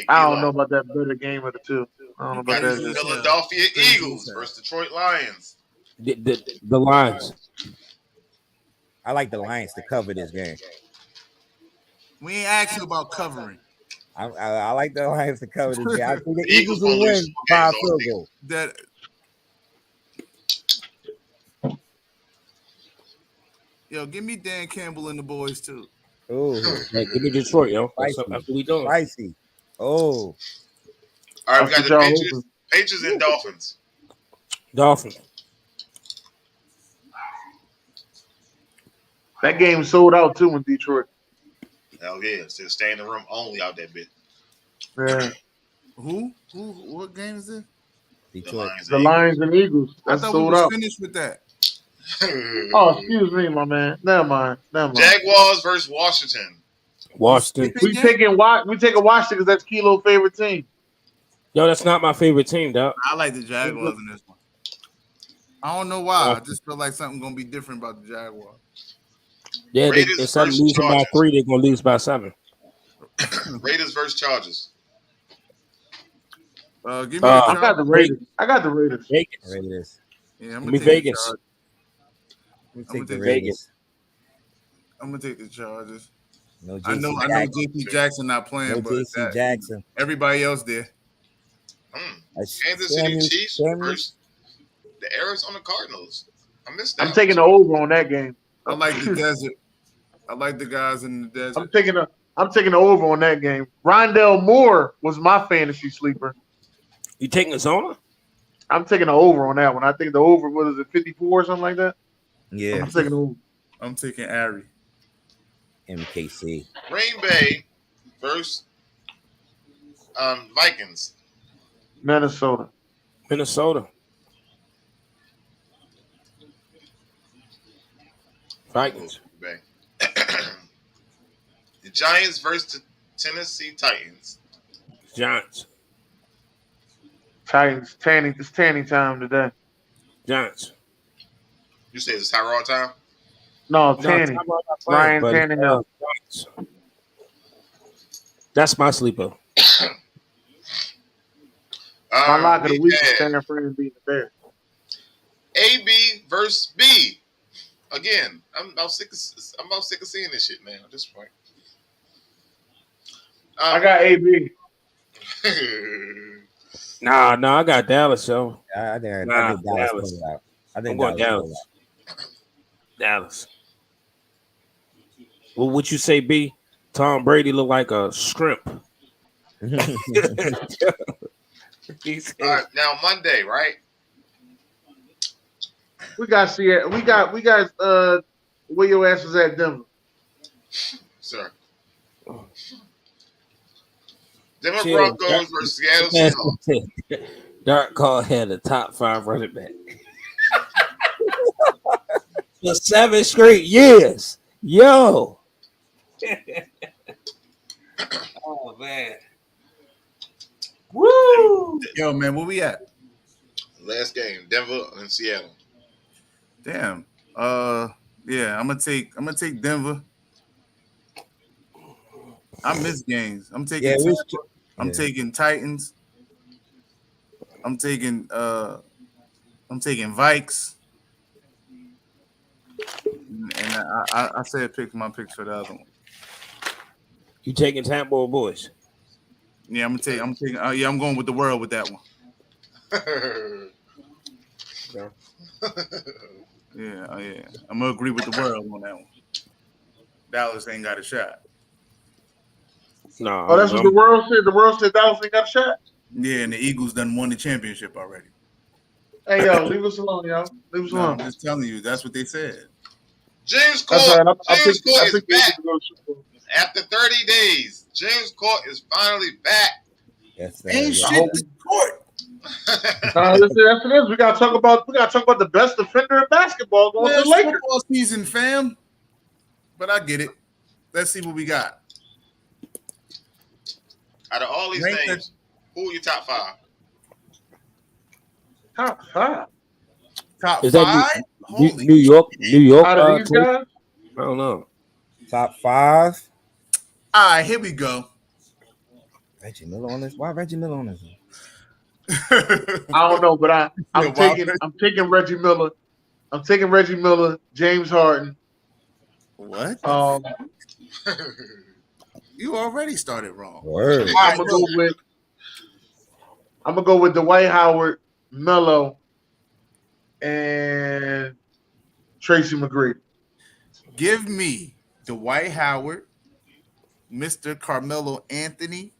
I don't know about that better game of the two. I don't know about that. Philadelphia Eagles versus Detroit Lions. The Lions. I like the Lions to cover this game. We ain't asked you about covering. I like the Lions to cover this game. I think the Eagles will win by a field goal. Yo, give me Dan Campbell and the boys too. Oh, hey, give me Detroit, yo. That's what we doing. Spicy. Oh. All right, we got the Patriots and Dolphins. Dolphins. That game sold out too in Detroit. Hell yeah, still stay in the room only out that bit. Yeah. Who? What game is this? Detroit. The Lions and Eagles. That's sold out. Finished with that. Oh, excuse me, my man. Never mind. Jaguars versus Washington. Washington. We taking Washington because that's Kilo's favorite team. Yo, that's not my favorite team, dog. I like the Jaguars in this one. I don't know why. I just feel like something's gonna be different about the Jaguars. Yeah, instead of losing by 3, they're gonna lose by 7. Raiders versus Chargers. Give me. I got the Raiders. Raiders. Yeah, I'm gonna take Vegas. I'm gonna take the Vegas. I'm gonna take the Chargers. No, I know JP Jackson not playing, but Jackson. Everybody else there. Kansas City Chiefs versus the Arizona Cardinals. I missed that. I'm taking the over on that game. I like the desert. I like the guys in the desert. I'm taking the over on that game. Rondell Moore was my fantasy sleeper. You taking Arizona? I'm taking the over on that one. I think the over, what is it, 54 or something like that? Yeah. I'm taking the over. I'm taking Ari. MKC. Green Bay versus Vikings. Minnesota. Vikings. The Giants versus the Tennessee Titans. Giants. Titans. It's tanning time today. Giants. You say it's Tyrod time? No, Tanny. Ryan Tannehill. That's my sleeper. My lock of the week is Stanford beating the Bears. AB versus B. Again, I'm about sick of seeing this shit, man. At this point, I got AB. Nah, I got Dallas, yo. I think Dallas. I'm going Dallas. Dallas. Well, what you say, B? Tom Brady look like a shrimp. All right, now Monday, right? We got see it. We got where your ass was at Denver. Sir. Denver Broncos versus Seattle Seahawks. Dark Call had a top 5 running back. For 7 straight years. Yo. Oh man. Woo! Yo, man, where we at? Last game, Denver and Seattle. Damn. Yeah, I'm gonna take Denver. I miss games. I'm taking taking Titans. I'm taking Vikes. And I said pick my picks for the other one. You taking Tampa or boys? Yeah, I'm going with the world with that one. Yeah. I'm gonna agree with the world on that one. Dallas ain't got a shot. No. Oh, that's what the world said. The world said Dallas ain't got a shot. Yeah, and the Eagles done won the championship already. Hey, yo, leave us alone, y'all. Leave us alone. I'm just telling you, that's what they said. James Court is back. After 30 days, James Court is finally back. Yes, ain't shit the court. We gotta talk about the best defender in basketball going to the Lakers. Football season, fam. But I get it. Let's see what we got. Out of all these names, who are your top five? Top five. Top Is that five? New York? New York? Out of these guys? I don't know. Top five. All right, here we go. Reggie Miller on this. Why Reggie Miller on this? I don't know, but I'm taking Reggie Miller. I'm taking Reggie Miller, James Harden. What? You already started wrong. Word. I'm gonna go with Dwight Howard, Melo, and Tracy McGrady. Give me Dwight Howard, Mr. Carmelo Anthony,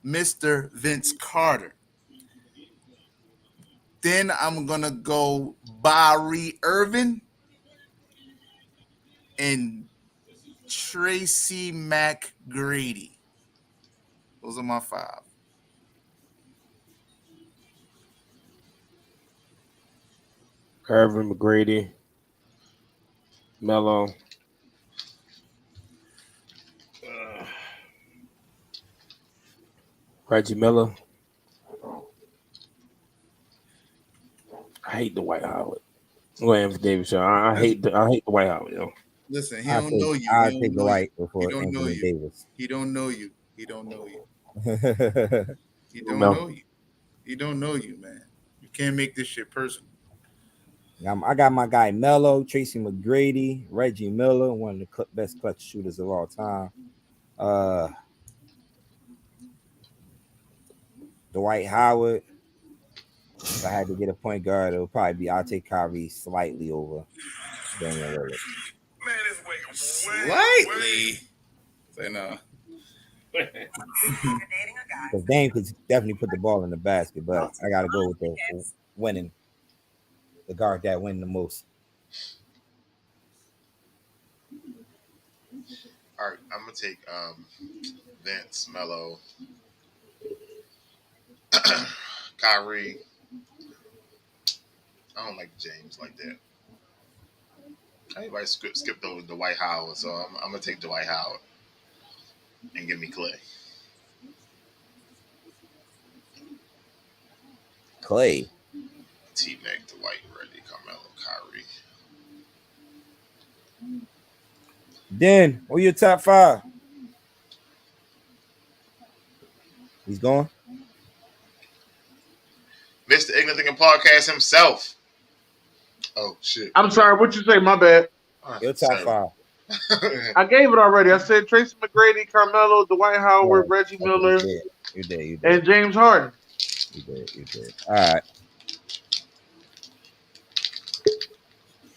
Mr. Vince Carter. Then I'm gonna go Barry Irvin and Tracy McGrady. Those are my five. Irvin, McGrady, Melo. Reggie Miller. I hate the White Howard. Williams Davis. I hate the White Howard. Yo. Listen, he don't know you. I take the White before Anthony Davis. He don't know you. He don't know you. He don't No. know you. He don't know you, man. You can't make this shit personal. I got my guy Melo, Tracy McGrady, Reggie Miller, one of the best clutch shooters of all time. Dwight Howard. If I had to get a point guard, it would probably be I'll take Kyrie slightly over Damian Lillard. Slightly. Say no. Because Dame could definitely put the ball in the basket, but I got to go with the winning, the guard that win the most. All right, I'm gonna take Vince, Melo, Kyrie. I don't like James like that. Everybody skipped over Dwight Howard, so I'm gonna take Dwight Howard and give me Clay. Clay. T-Mac, Dwight, Reggie, Carmelo, Kyrie. Dan, what are your top five? He's gone. Mr. Ignorant Thinking Podcast himself. Oh shit! I'm sorry. What you say? My bad. Your top five. I gave it already. I said Tracy McGrady, Carmelo, Dwight Howard, Reggie Miller, You did. and James Harden. You did. All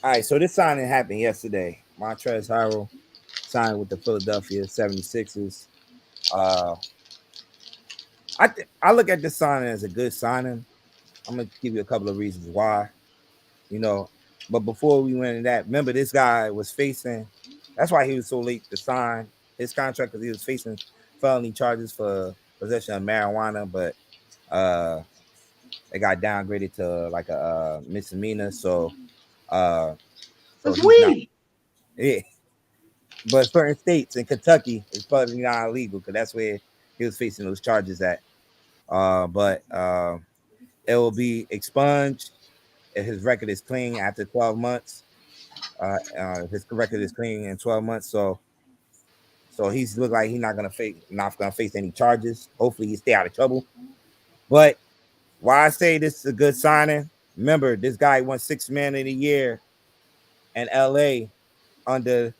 right. So this signing happened yesterday. Montrezl Harrell signed with the Philadelphia 76ers. I look at this signing as a good signing. I'm gonna give you a couple of reasons why. But before we went into that, remember this guy was facing. That's why he was so late to sign his contract, because he was facing felony charges for possession of marijuana, but it got downgraded to like a misdemeanor. So it's weed. Yeah. But certain states in Kentucky, it's probably not illegal because that's where he was facing those charges at. But it will be expunged if his record is clean after 12 months. His record is clean in 12 months. So he's look like he's not gonna face any charges. Hopefully he stay out of trouble. But why I say this is a good signing, remember this guy won 6th Man of the Year in LA under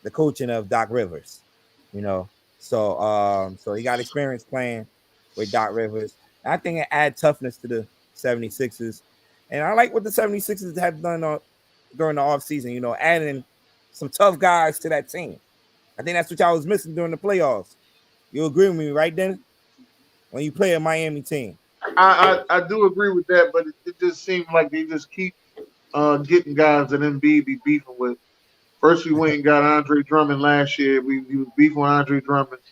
the coaching of Doc Rivers. So he got experience playing with Doc Rivers. And I think it adds toughness to the 76ers. And I like what the 76ers have done during the offseason, adding some tough guys to that team. I think that's what y'all was missing during the playoffs. You agree with me, right, Dennis? When you play a Miami team. I do agree with that, but it just seems like they just keep getting guys that Embiid be beefing with. First, we went and got Andre Drummond last year. We was beefing with Andre Drummond.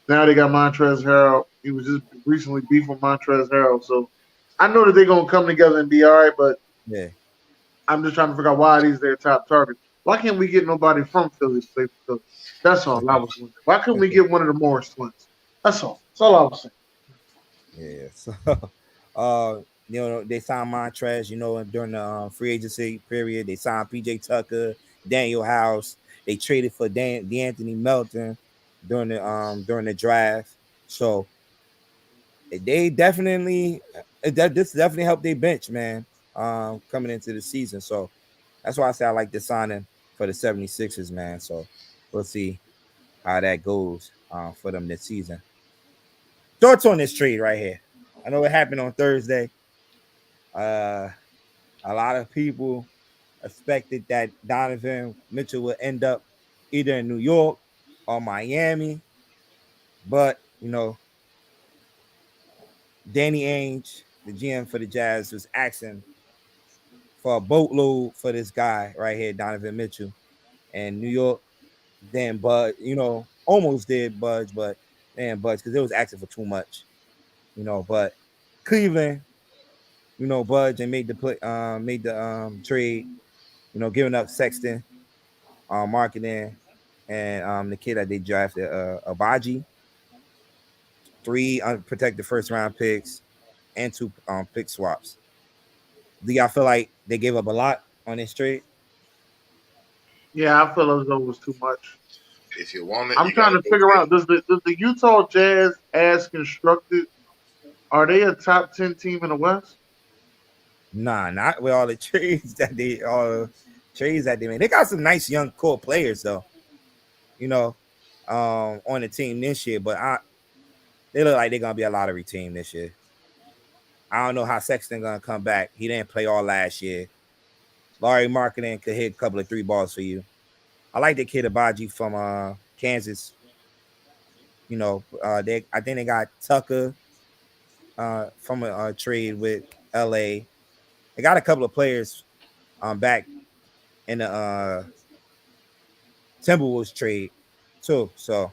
Now they got Montrezl Harrell. He was just recently beefing with Montrezl Harrell. So I know that they're going to come together and be all right, but yeah, I'm just trying to figure out why these their top targets. Why can't we get nobody from Philly to play for Philly? That's all I was wondering. Why couldn't we get one of the Morris twins? That's all. That's all I was saying. Yeah. So, they signed Montrez, during the free agency period. They signed PJ Tucker, Daniel House. They traded for DeAnthony Melton during the draft. So they definitely this definitely helped their bench, man, coming into the season. So that's why I say I like the signing for the 76ers, man. So we'll see how that goes for them this season. Thoughts on this trade right here? I know it happened on Thursday. A lot of people expected that Donovan Mitchell would end up either in New York or Miami, but Danny Ainge, the GM for the Jazz, was asking for a boatload for this guy right here, Donovan Mitchell, and New York. Then Bud, almost did budge, but then budge because it was asking for too much, But Cleveland, budge and made the trade, giving up Sexton, marketing, and the kid that they drafted, Abaji, 3 unprotected first round picks, and 2 pick swaps. Do y'all feel like they gave up a lot on this trade? Yeah, I feel as though it was too much. If you want it, I'm trying to figure out, does the Utah Jazz, as constructed, are they a top 10 team in the West? Nah, not with all the trades that they made. They got some nice young core players though, on the team this year. But they look like they're gonna be a lottery team this year. I don't know how Sexton gonna come back. He didn't play all last year. Larry Marketing could hit a couple of 3 balls for you. I like the kid Abaji from Kansas. I think they got Tucker from a trade with LA. They got a couple of players back in the Timberwolves trade too. So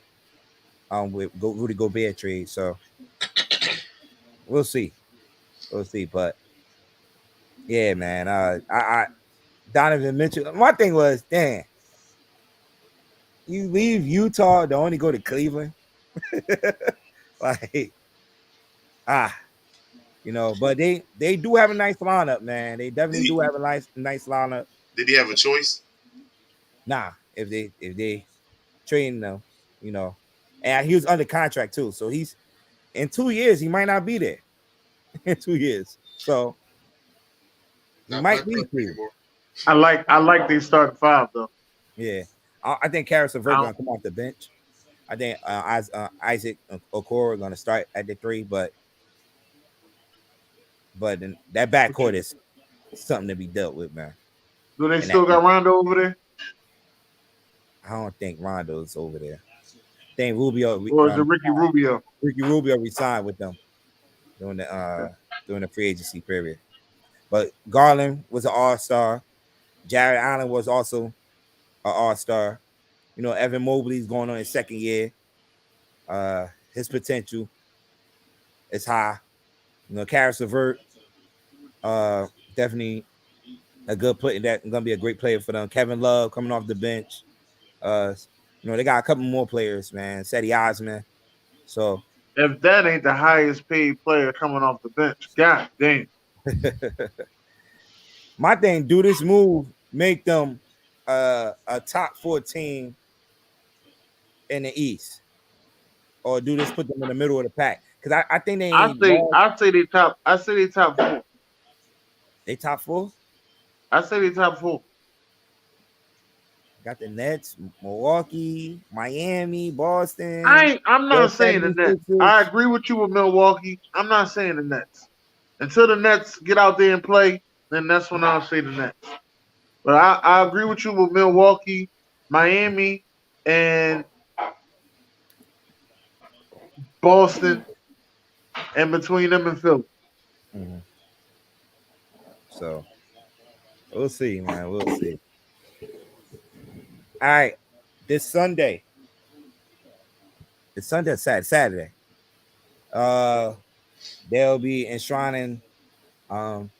with Rudy Gobert trade. So we'll see. But yeah, man. I Donovan Mitchell. My thing was, damn, you leave Utah to only go to Cleveland. Like, but they do have a nice lineup, man. They definitely do have a nice lineup. Did he have a choice? Nah, if they trading them, and he was under contract too. So he's in 2 years, he might not be there. In 2 years. So he might leave Cleveland. I like they start 5 though. Yeah. I think Karis LeVert gonna come off the bench. I think Isaac Okoro gonna start at the 3, but that backcourt is something to be dealt with, man. Do they still got Rondo over there? I don't think Rondo's over there. I think Rubio or is it Ricky Rubio? Ricky Rubio resigned with them during the free agency period. But Garland was an all-star. Jared Allen was also an all-star. Evan Mobley's going on his 2nd year. His potential is high. Karis LeVert, definitely a good player. That's gonna be a great player for them. Kevin Love coming off the bench. They got a couple more players, man. Cedi Osman. So if that ain't the highest paid player coming off the bench, god damn. My thing, do this move, make them a top 4 team in the East, or do this put them in the middle of the pack? Because I think they. I say they top 4. They top 4. I say they top 4. Got the Nets, Milwaukee, Miami, Boston. I'm not saying the Nets. I agree with you with Milwaukee. I'm not saying the Nets. Until the Nets get out there and play, then that's when I'll say the Nets. But I agree with you with Milwaukee, Miami, and Boston, and between them and Philly. Mm-hmm. So we'll see, man. We'll see. All right, this Sunday. It's Sunday, Saturday. They'll be enshrining some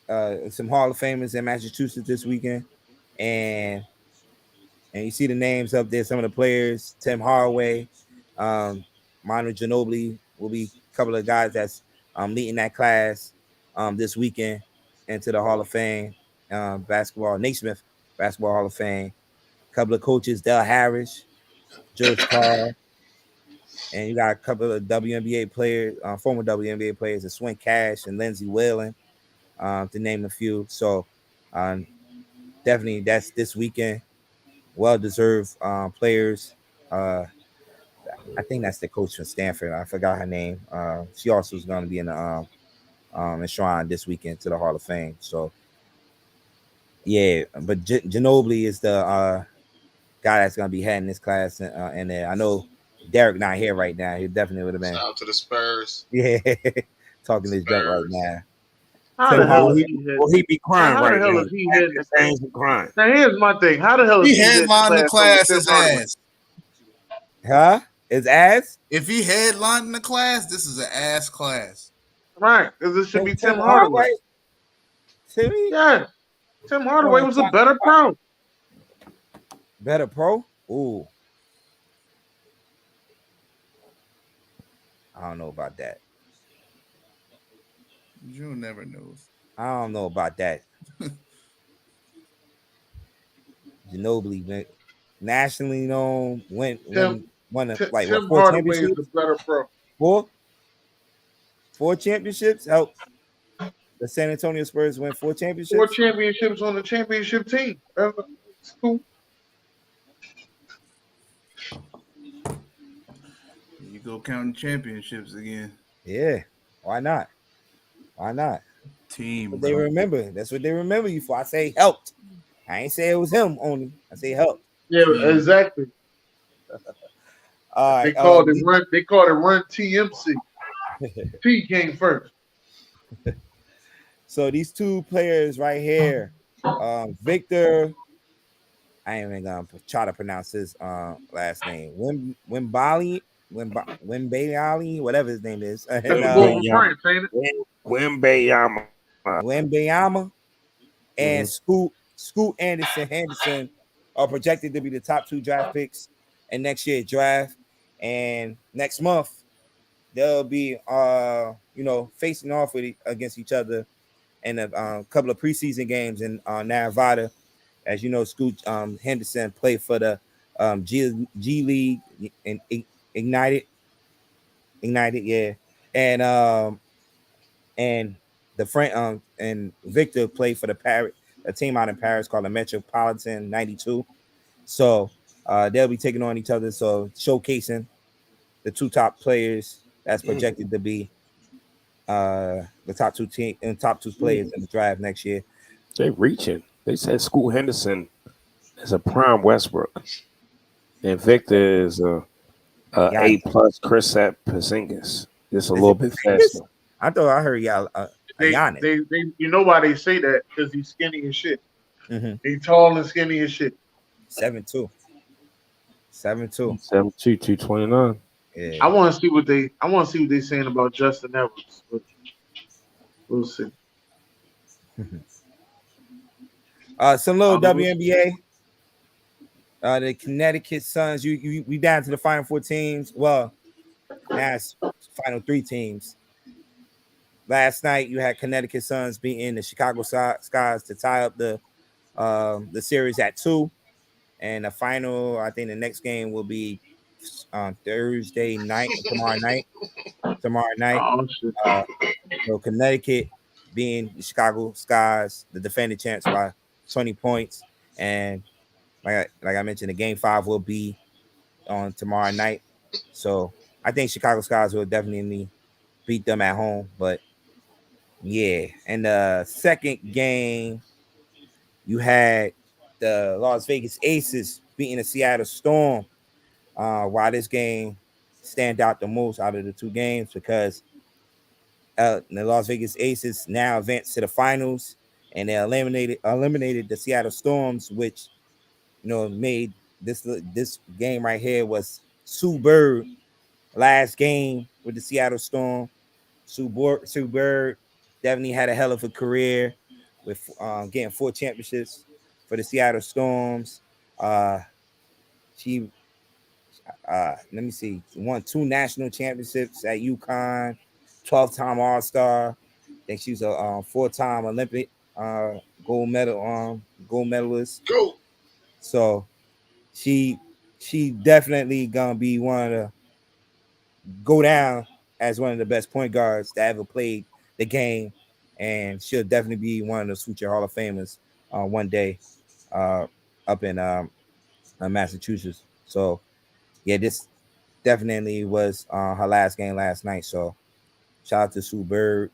Hall of Famers in Massachusetts this weekend, and you see the names up there. Some of the players: Tim Hardaway, Manu Ginobili will be a couple of guys that's leading that class this weekend into the Hall of Fame. Basketball, Naismith Basketball Hall of Fame. A couple of coaches, Del Harris, George Carl, and you got a couple of WNBA players, former WNBA players, Swin Cash and Lindsey Whalen, to name a few. So definitely that's this weekend. Well-deserved players. I think that's the coach from Stanford. I forgot her name. She also is going to be in the enshrined this weekend to the Hall of Fame. So yeah, but Ginobili is the guy that's going to be heading this class, and I know Derek not here right now. He definitely would have been. Shout out to the Spurs. Yeah, talking this junk right now. How the hell is he heading? Will he be crying How right the hell now? is he heading this class? Crying. Now here's my thing. How the hell is He he heading headlined the class his ass. Huh? His ass? If he headlined the class, this is an ass class. Right, because it should be Tim Hardaway. Timmy? Yeah. Tim Hardaway was a better pro. Better pro? Ooh. I don't know about that. You never knows. I don't know about that. Ginobili, nationally known, won Tim four Hardaway championships? is a better pro. Four championships? Help the San Antonio Spurs win 4 championships? 4 championships on the championship team. That's cool. You go counting championships again. Yeah. Why not? Team. But they remember. That's what they remember you for. I say helped. I ain't say it was him only. I say helped. Yeah, exactly. All right. They called it run. They called it run TMC. P came first. So these two players right here, Victor. I ain't even gonna try to pronounce his last name. Wimbayali, whatever his name is. Wimbayama and Scoot Henderson are projected to be the top 2 draft picks in next year's draft. And next month they'll be facing off against each other in a couple of preseason games in Nevada. As you know, Scoot Henderson played for the G League and Ignited, yeah, and the friend and Victor played for a team out in Paris called the Metropolitan 92. So they'll be taking on each other, so showcasing the 2 top players that's projected to be the top 2 players in the draft next year. They reaching. They said Scoot Henderson is a prime Westbrook, and Victor is a A+ Kristaps Porzingis. Just a little bit faster. I thought I heard y'all. They, you know why they say that? Because he's skinny as shit. Mm-hmm. He's tall and skinny as shit. 7'2", 229. Yeah. I want to see what they saying about Justin Edwards. But we'll see. Some little WNBA. The Connecticut Suns. We down to the final 4 teams. Well, now it's final 3 teams. Last night you had Connecticut Suns beating the Chicago Skies to tie up the series at 2. And the final, I think the next game will be Thursday night, tomorrow night. So Connecticut being the Chicago Skies, the defending champs by 20 points. And like I mentioned, the game 5 will be on tomorrow night. So I think Chicago Skies will definitely beat them at home. But yeah, and the second game, you had the Las Vegas Aces beating the Seattle Storm. Why this game stand out the most out of the 2 games? Because the Las Vegas Aces now advanced to the finals, and they eliminated the Seattle Storms, which made this game right here was Sue Bird last game with the Seattle Storm. Sue Bird definitely had a hell of a career with getting 4 championships for the Seattle Storms. She Let me see. Won 2 national championships at UConn, 12-time All-Star. I think she's a 4-time Olympic gold medalist. Go. So she definitely gonna be one of the go down as one of the best point guards that ever played the game, and she'll definitely be one of the future Hall of Famers one day up in Massachusetts. So yeah, this definitely was her last game last night. So shout out to Sue Bird.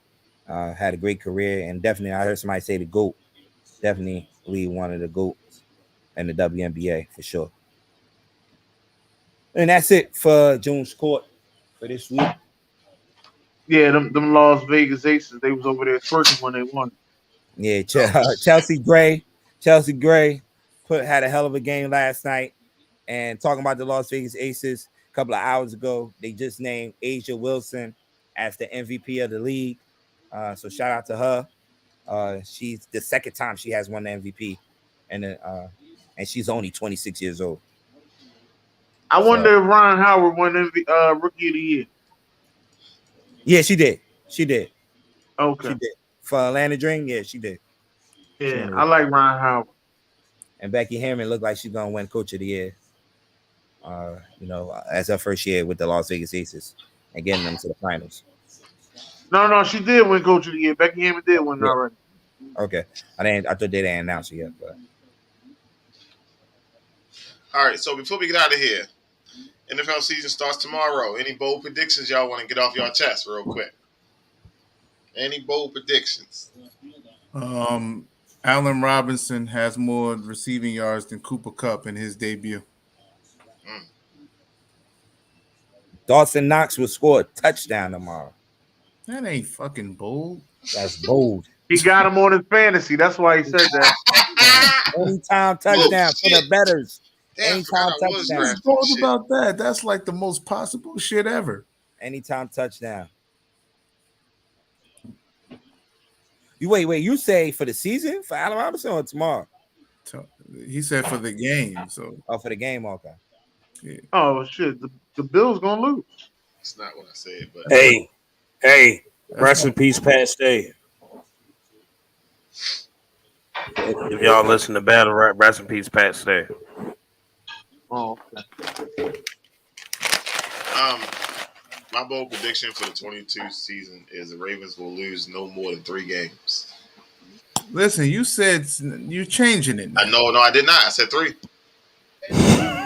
Had a great career, and definitely I heard somebody say the GOAT. Definitely one of the GOATs in the WNBA for sure. And that's it for June's Court for this week. Yeah, them Las Vegas Aces, they was over there twerking when they won. Yeah, Chelsea Gray had a hell of a game last night. And talking about the Las Vegas Aces, a couple of hours ago, they just named Asia Wilson as the MVP of the league. So shout out to her. She's the second time she has won the MVP, and she's only 26 years old. I wonder if Ron Howard won Rookie of the Year. Yeah, she did. Okay. She did. For Atlanta Dream, yeah, she did. Yeah, I like Ron Howard. And Becky Hammond looked like she's gonna win Coach of the Year. As her first year with the Las Vegas Aces and getting them to the finals. No, she did win Coach of the Year. Becky Hammond did win already. Okay, I thought they didn't announce it yet, but. All right, so before we get out of here, NFL season starts tomorrow. Any bold predictions y'all want to get off your chest real quick? Any bold predictions? Allen Robinson has more receiving yards than Cooper Kupp in his debut. Dawson Knox will score a touchdown tomorrow. That ain't fucking bold. That's bold. He got him on his fantasy. That's why he said that. Anytime touchdown for the betters. Anytime touchdown. What's bold about that? That's like the most possible shit ever. Anytime touchdown. You wait. You say for the season for Allen Robinson or tomorrow? He said for the game. So for the game, okay. Yeah. Oh shit, the Bills gonna lose. That's not what I said, but hey, rest in peace, Pat Stay. If y'all listen to Battle Rap, rest in peace, Pat Stay. Oh, okay. My bold prediction for the 22 season is the Ravens will lose no more than 3 games. Listen, you said you're changing it now. No, I did not. I said 3.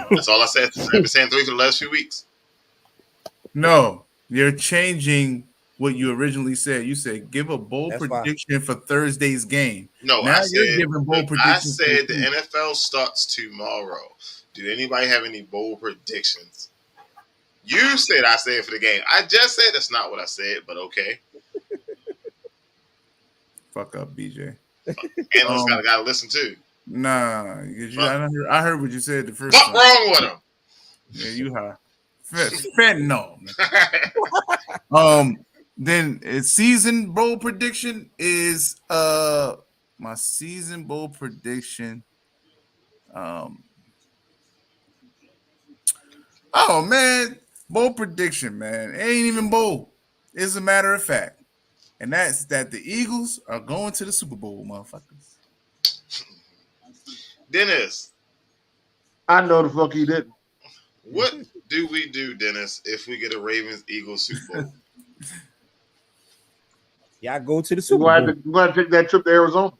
That's all I said. I've been saying 3 for the last few weeks. No, you're changing what you originally said. You said give a bold prediction for Thursday's game. No, now you're giving bold predictions. I said the NFL starts tomorrow. Do anybody have any bold predictions? You said I said for the game. I just said that's not what I said, but okay. Fuck up, BJ. Analysts gotta listen too. Nah, I heard what you said the first time. What's wrong with him? Yeah, you high. Fentanyl. Then season bold prediction is my season bold prediction. Oh man, bold prediction, man. It ain't even bold. It's a matter of fact. And that's that the Eagles are going to the Super Bowl, motherfuckers. Dennis. I know the fuck he didn't. What do we do, Dennis, if we get a Ravens-Eagles Super Bowl? Y'all go to the Super Bowl. We're going to take that trip to Arizona.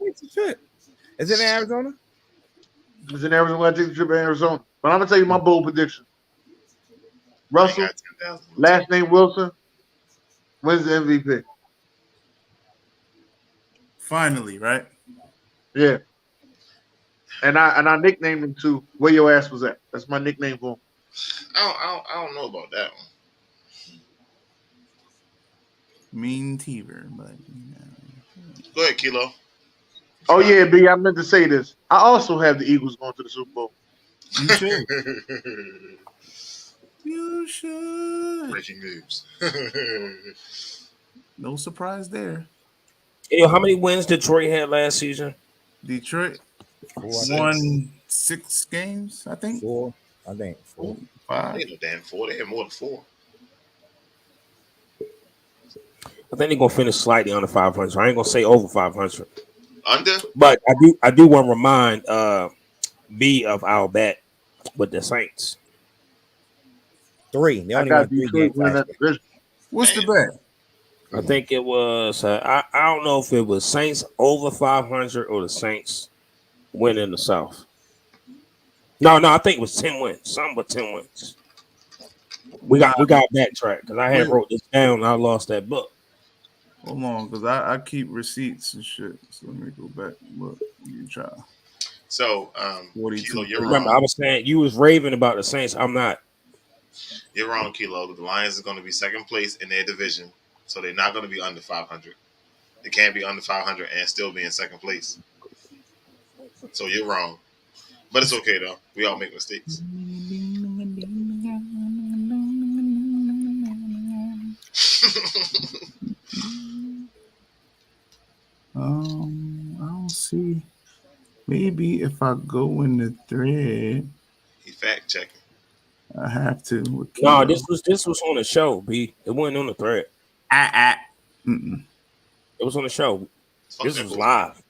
Is it in Arizona? It's in Arizona. We're going to take the trip to Arizona. But I'm going to tell you my bold prediction. Russell, last name Wilson, wins the MVP. Finally, right? Yeah. And I nicknamed him too. Where your ass was at? That's my nickname for him. I don't know about that one. Mean Teaver, but go ahead, Kilo. Oh yeah, B. I meant to say this. I also have the Eagles going to the Super Bowl. You should. You should. Breaking news. No surprise there. Hey, how many wins Detroit had last season? Detroit won 6 games, I think. 4. I think 4. 5. Ain't no damn 4. They had more than 4. I think they're gonna finish slightly under 500. I ain't gonna say over 500. Under? But I do want to remind B of our bet with the Saints. 3. They only won 3 games. What's the bet? I think it was. I don't know if it was Saints over 500 or the Saints win in the South. No, I think it was 10 wins. Something but 10 wins. We got backtrack because I had wrote this down and I lost that book. Hold on, because I keep receipts and shit. So let me go back and look. You try. So, 42. Kilo, you're Remember, wrong. I was saying you was raving about the Saints. I'm not. You're wrong, Kilo. The Lions is going to be second place in their division, so they're not going to be under 500. They can't be under 500 and still be in second place. So you're wrong. But it's okay, though. We all make mistakes. I don't see. Maybe if I go in the thread, He fact checking. I have to. No, this was on the show, B. It wasn't on the thread. Mm-mm. It was on the show. This was live.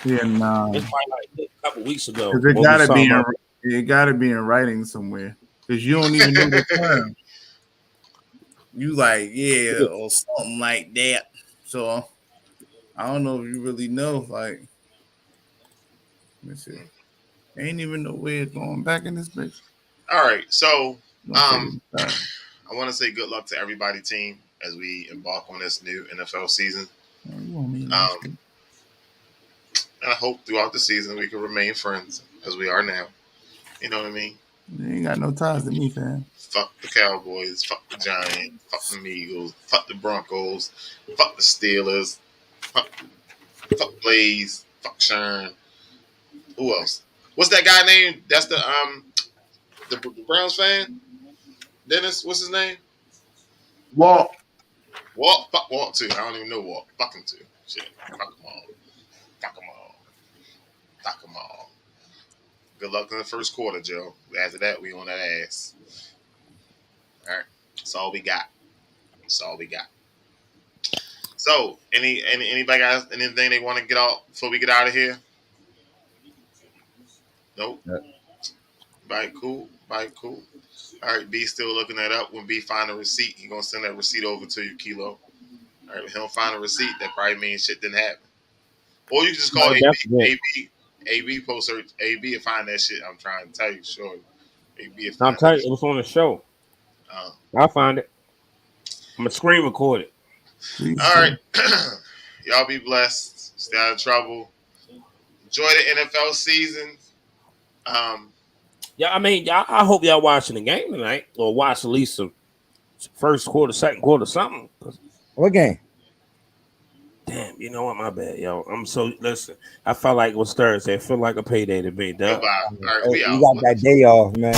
Yeah, nah. It's probably like a couple weeks ago. It gotta be in writing somewhere. Because you don't even know the term. You like, yeah, or something like that. So I don't know if you really know. Like, let me see. Ain't even no way it's going back in this bitch. All right, so I want to say good luck to everybody team as we embark on this new NFL season. And I hope throughout the season we can remain friends as we are now. You know what I mean? You ain't got no ties to me, fam. Fuck the Cowboys, fuck the Giants, fuck the Eagles, fuck the Broncos, fuck the Steelers, fuck Blaze, fuck Sherm. Who else? What's that guy named? That's the Browns fan? Dennis, what's his name? Walt. Fuck Walt too. I don't even know Walt. Fuck him too. Shit. Fuck them all. Fuck them all. Fuck them all. Good luck in the first quarter, Joe. After that, we on that ass. All right. That's all we got. So, anybody got anything they want to get out before we get out of here? Nope. Bye, cool. All right, B still looking that up. When B find a receipt, he gonna send that receipt over to you, Kilo. All right, if he don't find a receipt, that probably means shit didn't happen. Or you can just call AB post search AB and find that shit. I'm trying to tell you, sure. AB. I'm telling you, it was on the show. I'll find it. I'm gonna screen record it. All right, y'all be blessed. Stay out of trouble. Enjoy the NFL season. Yeah, I mean, I hope y'all watching the game tonight, or watch at least the first quarter, second quarter, something. What game? Damn, you know what? My bad, yo. Listen. I felt like it was Thursday. I feel like a payday to me, dog. Goodbye. All right, we out. You got that day off, man.